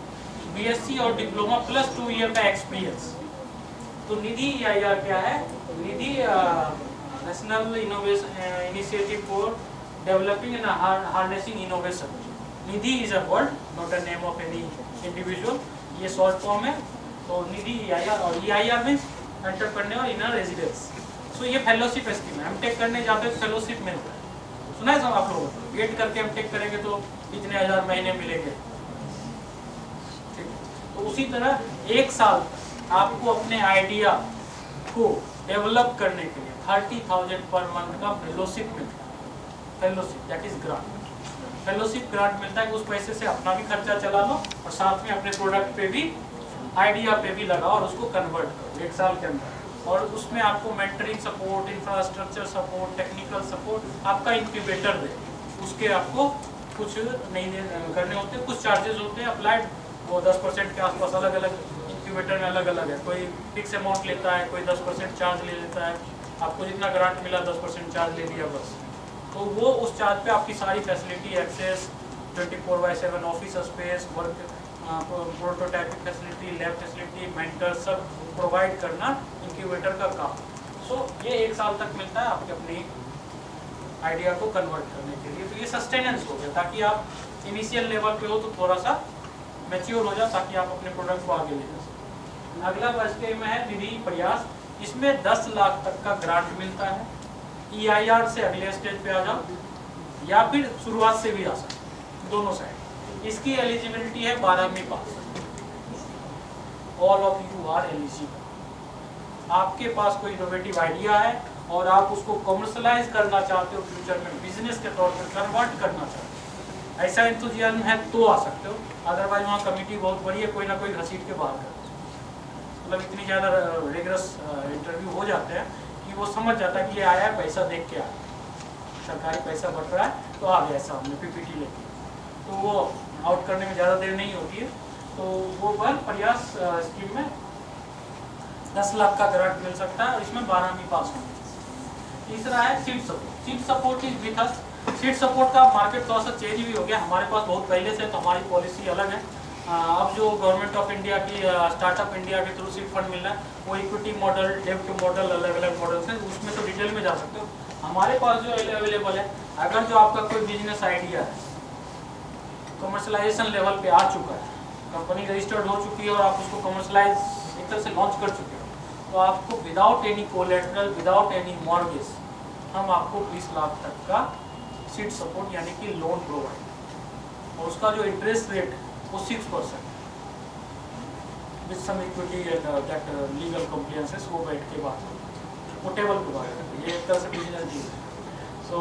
D: BSc और डिप्लोमा प्लस 2 ईयर का एक्सपीरियंस। तो निधि EIR क्या है? NIDHI national innovation initiative for developing and harnessing innovation. NIDHI is a word, not a name of any individual, ये शॉर्ट फॉर्म है। तो निधि EIR और EIR means entrepreneur in residence. So ये fellowship scheme है, M.Tech करने जाते हैं फेलोशिप मिलता है, सुना है सब आप लोगों को? गेट करके M.Tech करेंगे तो कितने हजार महीने मिलेंगे, ठीक। तो उसी तरह 1 साल आपको अपने आइडिया को डेवलप करने के लिए 30,000 पर मंथ का फेलोशिप मिलता है। Fellowship that is grant, fellowship grant मिलता है कि उस पैसे से अपना भी खर्चा चला लो और साथ में अपने प्रोडक्ट पे भी, आइडिया पे भी लगाओ और उसको कन्वर्ट करो 1 साल के अंदर। और उसमें आपको mentoring support, infrastructure support, technical support आपका इंक्यूबेटर दे, उसके आपको कुछ नहीं करने होते, कुछ चार्जेस होते हैं अप्लाइड, वो 10% के आसपास अलग अलग इंक्यूबेटर में अलग अलग है। कोई फिक्स अमाउंट लेता है, कोई 10% चार्ज ले लेता है, आपको जितना ग्रांट मिला 10% चार्ज ले लिया बस। तो वो उस चार्ज पे आपकी सारी facility, access, 24/7 office space, work, prototyping facility, lab facility, mentor सब प्रोवाइड करना इंक्यूबेटर का काम। सो ये 1 साल तक मिलता है आपके अपनी आइडिया को कन्वर्ट करने के लिए। तो ये सस्टेनेंस हो गया, ताकि आप इनिशियल लेवल पे हो तो थोड़ा सा मैच्योर हो जाए, ताकि आप अपने प्रोडक्ट को आगे ले जा सकें। अगला स्कीम है निधि प्रयास, इसमें 10 लाख तक का ग्रांट मिलता है। EIR से अगले स्टेज पे आ जाओ या फिर शुरुआत से भी आ सकते, दोनों साइड। इसकी एलिजिबिलिटी है 12वीं पास, all of you are eligible. आपके पास कोई इनोवेटिव आइडिया है और आप उसको कमर्शलाइज करना चाहते हो, फ्यूचर में बिजनेस के तौर पर कन्वर्ट करना चाहते हो, ऐसा एंथुजियाज्म है तो आ सकते हो। अदरवाइज वहाँ कमिटी बहुत बड़ी है, कोई ना कोई घसीट के बाहर कर, मतलब इतनी ज़्यादा रिगरस इंटरव्यू हो जाते हैं कि वो समझ जाता है कि ये आया है पैसा देख के आया, सरकारी पैसा बढ़ रहा है तो आ गया सामने PPT लेके, तो वो आउट करने में ज़्यादा देर नहीं होती है। तो वो बल प्रयास स्कीम में 10 लाख का ग्रांट मिल सकता है और इसमें 12वीं पास होगी। तीसरा है seat support. Seat support is with us. Seat support का मार्केट थोड़ा सा चेंज भी हो गया, हमारे पास बहुत पहले से, तो हमारी पॉलिसी अलग है। अब जो गवर्नमेंट ऑफ इंडिया की स्टार्टअप इंडिया के थ्रू सीड फंड मिल रहा है, वो इक्विटी मॉडल, डेब्ट मॉडल, अलग अलग मॉडल्स हैं, उसमें तो डिटेल में जा सकते हो। हमारे पास जो अवेलेबल है, अगर जो आपका कोई बिजनेस आइडिया है, कमर्शलाइजेशन लेवल पे आ चुका है, कंपनी रजिस्टर्ड हो चुकी है और आप उसको कमर्शलाइज एक तरह से लॉन्च कर चुके हो, तो आपको without any collateral, without any mortgage, हम आपको 20 लाख तक का सीड सपोर्ट यानी कि लोन प्रोवाइड, और उसका जो इंटरेस्ट रेट वो 6% with some equity that legal compliances, वो बैठ के बात वो टेबल पे बात करते हैं। ये एक तरह से बिजनेस डील है। सो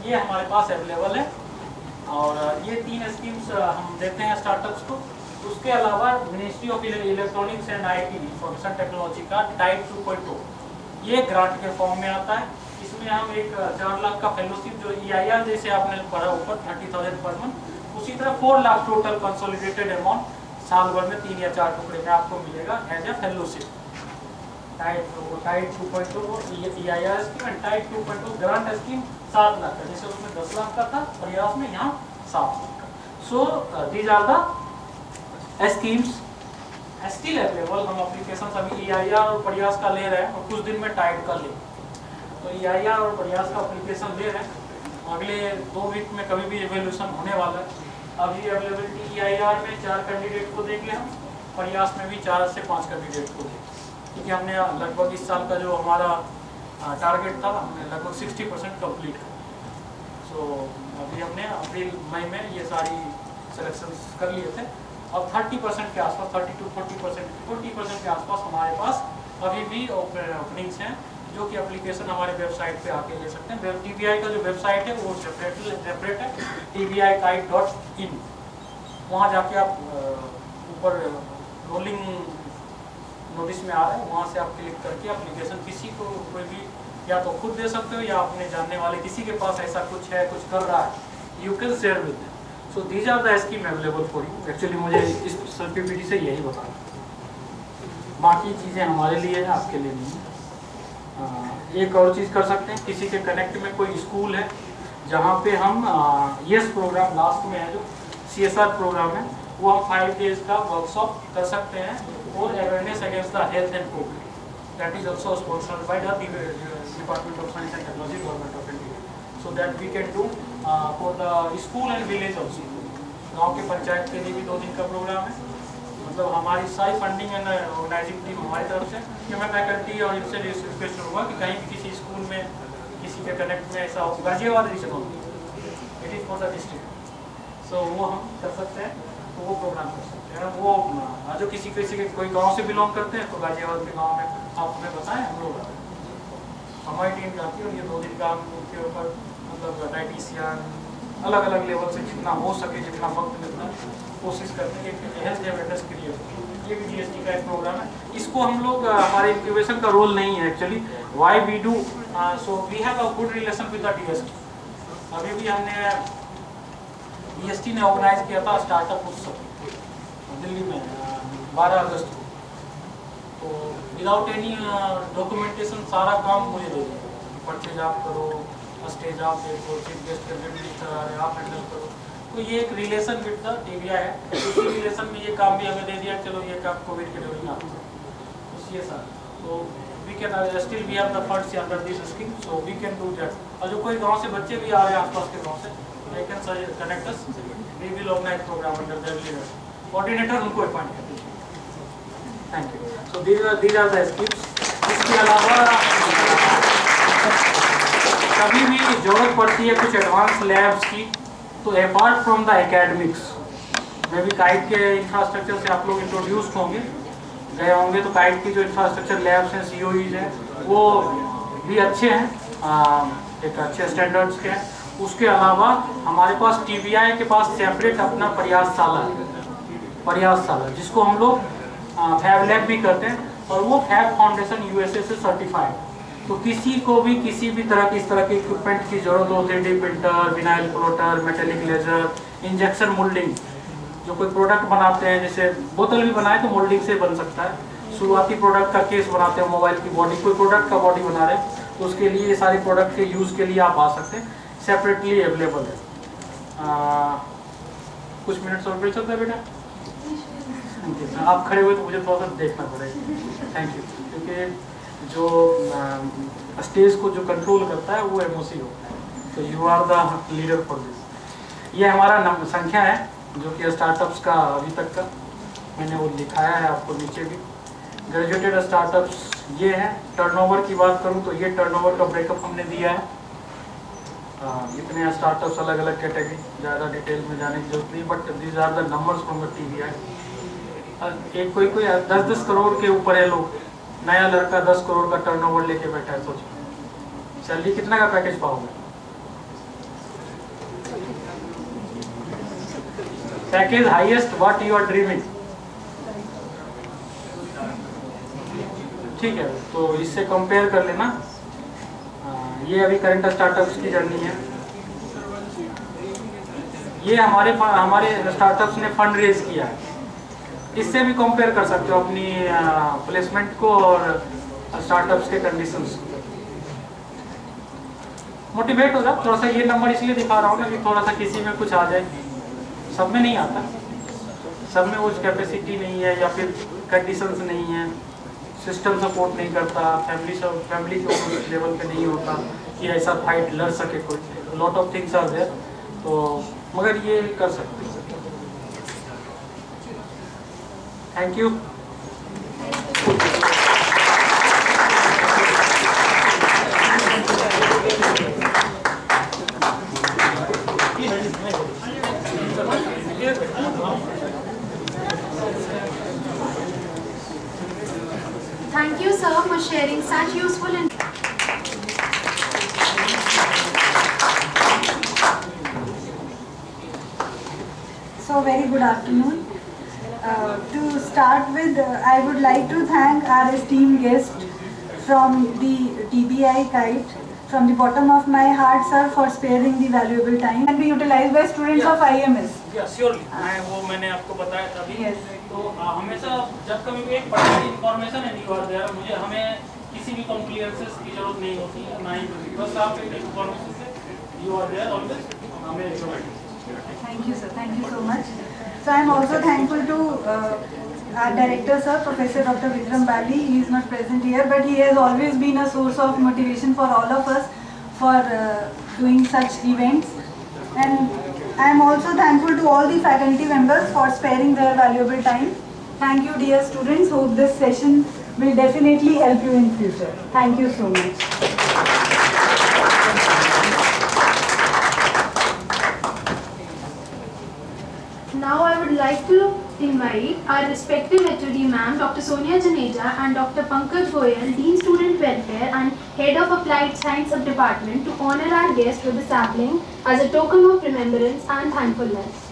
D: ये हमारे पास अवेलेबल है, और ये 3 स्कीम्स हम देते हैं स्टार्टअप्स को। उसके अलावा ministry of electronics and IT information technology का टाइप 2.0 ये ग्रांट के फॉर्म में आता है। इसमें हम एक 4 लाख का फेलोशिप, जो EIR जैसे आपने पढ़ा ऊपर 30,000 पर मंथ, उसी तरह 4 लाख टोटल कंसोलिडेटेड अमाउंट साल भर में 3 या 4 टुकड़े में आपको मिलेगा as a fellowship. Type 2.0 EIR scheme and type 2.0 grant scheme 7 lakh का, जैसे उसमें 10 लाख का था प्रयास में, यहाँ 7 लाख का। So these are the schemes still available. हम एप्लीकेशन अभी EIR और प्रयास का ले रहे हैं और कुछ दिन में टाइप का ले, तो EIR और प्रयास का एप्लीकेशन ले रहे हैं, अगले 2 वीक में कभी भी एवेल्यूशन होने वाला है। अभी अवेलेबिलिटी EIR में 4 कैंडिडेट को देख ले हम, प्रयास में भी 4 से 5 कैंडिडेट को देख, क्योंकि हमने लगभग इस साल का जो हमारा टारगेट था, हमने लगभग 60% कंप्लीट किया। सो अभी हमने अप्रैल मई में ये सारी सिलेक्शंस कर लिए थे। अब 30% के आसपास, 30 to 40% के आसपास हमारे पास अभी भी ओपनिंग्स हैं, जो कि एप्लीकेशन हमारे वेबसाइट पे आके ले सकते हैं। TBI का जो वेबसाइट है वो सेपरेट है, tbikite.in। वहाँ जाके आप ऊपर रोलिंग नोटिस में आ रहा है, वहाँ से आप क्लिक करके एप्लीकेशन किसी को कोई भी या तो खुद दे सकते हो, या अपने जानने वाले किसी के पास ऐसा कुछ है, कुछ कर रहा है, you can share with them. So these are the scheme available for you. Actually मुझे इस PPT से यही बताना, बाकी चीज़ें हमारे लिए है, आपके लिए नहीं है। एक और चीज़ कर सकते हैं, किसी के कनेक्ट में कोई स्कूल है जहाँ पे हम यस प्रोग्राम लास्ट में है, जो CSR प्रोग्राम है, वो हम 5 डेज का वर्कशॉप कर सकते हैं, और awareness against the health and covid, that is also sponsored by the department of science and technology, government of India, so that we can do for the school and village also. गाँव के पंचायत के लिए भी 2 दिन का programme है। मतलब हमारी सारी फंडिंग एंड ऑर्गेनाइजिंग टीम हमारी तरफ से, कि मैं फैकल्टी और इनसे रिक्वेस्ट करूँगा कि कहीं भी किसी स्कूल में किसी के कनेक्ट में ऐसा हो, गाजियाबाद रीजन हो, it is for the district, so वो हम कर सकते हैं, तो वो प्रोग्राम कर सकते हैं। वो जो किसी के कोई गांव से बिलोंग करते हैं, तो गाजियाबाद के गांव में आप हमें बताएं, हम लोग हमारी टीम जाती है, और ये 2 दिन का हम उनके ऊपर मतलब डाइटिशियन अलग अलग लेवल से जितना हो सके, जितना वक्त मिलता है, कोशिश करते हैं कि हेल्थ अवेयरनेस क्रिएट। ये भी DST का एक प्रोग्राम है, इसको हम लोग हमारे इंक्यूबेशन का रोल नहीं है actually, why we do, so we have a good relation with the DST। अभी भी हमने DST ने ऑर्गेनाइज किया था स्टार्टअप उत्सव दिल्ली में 12 अगस्त को, तो विदाउट एनी डॉक्यूमेंटेशन सारा काम मुझे दे दिया, परचेज आप करो, स्टेज आप देखो, चीफ गेस्ट मिनिस्टर आ रहे आप हैंडल करो। तो ये एक रिलेशन विद द TBI है, इसी रिलेशन में ये काम भी हमें दे दिया, चलो ये काम कोविड के ड्यूरिंग आप तो CSR, तो we can still we have the funds under this scheme, so we can do that. और जो कोई गांव से बच्चे भी आ रहे हैं आसपास के गांव से, they can connect us, we will organise programme under that leader, coordinator उनको अपॉइंट कर दीजिए। Thank you. So these are the schemes. इसके अलावा कभी भी जरूरत पड़ती है कुछ एडवांस लैब्स की, तो अपार्ट फ्रॉम द एकेडमिक्स, मैं भी काइट के इंफ्रास्ट्रक्चर से आप लोग इंट्रोड्यूस्ड होंगे, गए होंगे, तो काइट की जो इंफ्रास्ट्रक्चर लैब्स हैं, COEs हैं, वो भी अच्छे हैं, एक अच्छे स्टैंडर्ड्स के हैं। उसके अलावा हमारे पास TBI के पास सेपरेट अपना प्रयासशाला है, प्रयासशाला जिसको हम लोग फैब लैब भी करते हैं, और वो फैब फाउंडेशन USA से सर्टिफाइड,
B: तो किसी को भी किसी भी तरह की इस तरह के इक्विपमेंट की जरूरत हो, 3D printer, vinyl plotter, metallic laser, injection moulding, जो कोई प्रोडक्ट बनाते हैं, जैसे बोतल भी बनाए तो मोल्डिंग से बन सकता है। शुरुआती प्रोडक्ट का केस बनाते हैं, मोबाइल की बॉडी, कोई प्रोडक्ट का बॉडी बना रहे हैं तो उसके लिए ये सारे प्रोडक्ट के यूज़ के लिए आप आ सकते हैं, सेपरेटली अवेलेबल है। कुछ मिनट्स और वेट सकते हैं बेटा? आप खड़े हुए तो मुझे थोड़ा सा देखना पड़ेगा। Thank you. क्योंकि जो स्टेज को जो कंट्रोल करता है वो एमओसी होता है, तो you are the leader for this. ये हमारा संख्या है जो कि स्टार्टअप्स का अभी तक का मैंने वो दिखाया है आपको नीचे भी। ग्रेजुएटेड स्टार्टअप्स ये है। टर्नओवर की बात करूं तो ये टर्नओवर का ब्रेकअप हमने दिया है। इतने स्टार्टअप्स अलग अलग कैटेगरी, ज़्यादा डिटेल में जाने की जरूरत नहीं, but these are the numbers from the TBI। एक कोई 10-10 करोड़ के ऊपर है लोग। नया लड़का 10 करोड़ का टर्नओवर लेके बैठा है, सोचो सैलरी कितना का पैकेज पाओगे? Package highest what you are dreaming. ठीक है, तो इससे कंपेयर कर लेना। ये अभी करंट स्टार्टअप्स की जर्नी है। ये हमारे स्टार्टअप्स ने फंड रेज किया है। इससे भी कंपेयर कर सकते हो अपनी प्लेसमेंट को और स्टार्टअप्स के कंडीशंस। मोटिवेट हो जाओ थोड़ा सा। ये नंबर इसलिए दिखा रहा हूँ ना कि थोड़ा सा किसी में कुछ आ जाए। सब में नहीं आता, सब में उस कैपेसिटी नहीं है या फिर कंडीशंस नहीं है, सिस्टम सपोर्ट नहीं करता, फैमिली के उस लेवल पे नहीं होता कि ऐसा फाइट लड़ सके कोई। Lot of things are there, तो मगर ये कर सकते हैं। थैंक यू।
A: Thank you, sir, for sharing such useful and
E: So very good afternoon. To start with, I would like to thank our esteemed guest from the TBI KITE from the bottom of my heart, sir, for sparing the valuable time and be utilized by students of IMS.
D: Surely मैंने आपको बताया था अभी।
E: Yes.
D: तो हमेशा जब कभी भी एक पर्टिकुलर इन्फॉर्मेशन है यू आर देयर, मुझे हमें किसी भी कॉम्प्लिकेंसेस की जरूरत नहीं होती है, ना ही बस आप एक इन्फॉर्मेशन से यू आर देयर ऑलवेज हमें provide.
E: Thank you, sir. Thank you so much. So I am also thankful to our director, sir, Professor Dr. Vikram Bali. He is not present here, but he has always been a source of motivation for all of us for doing such events. And I am also thankful to all the faculty members for sparing their valuable time. Thank you, dear students. Hope this session will definitely help you in future. Thank you so much.
A: now I would like to invite our respective HOD ma'am, Dr. Sonia Janeja and Dr. Pankaj Goyal, Dean Student Welfare and Head of Applied Science Department, to honor our guest with a sapling as a token of remembrance and thankfulness.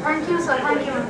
A: Thank you, sir. Thank you, ma'am.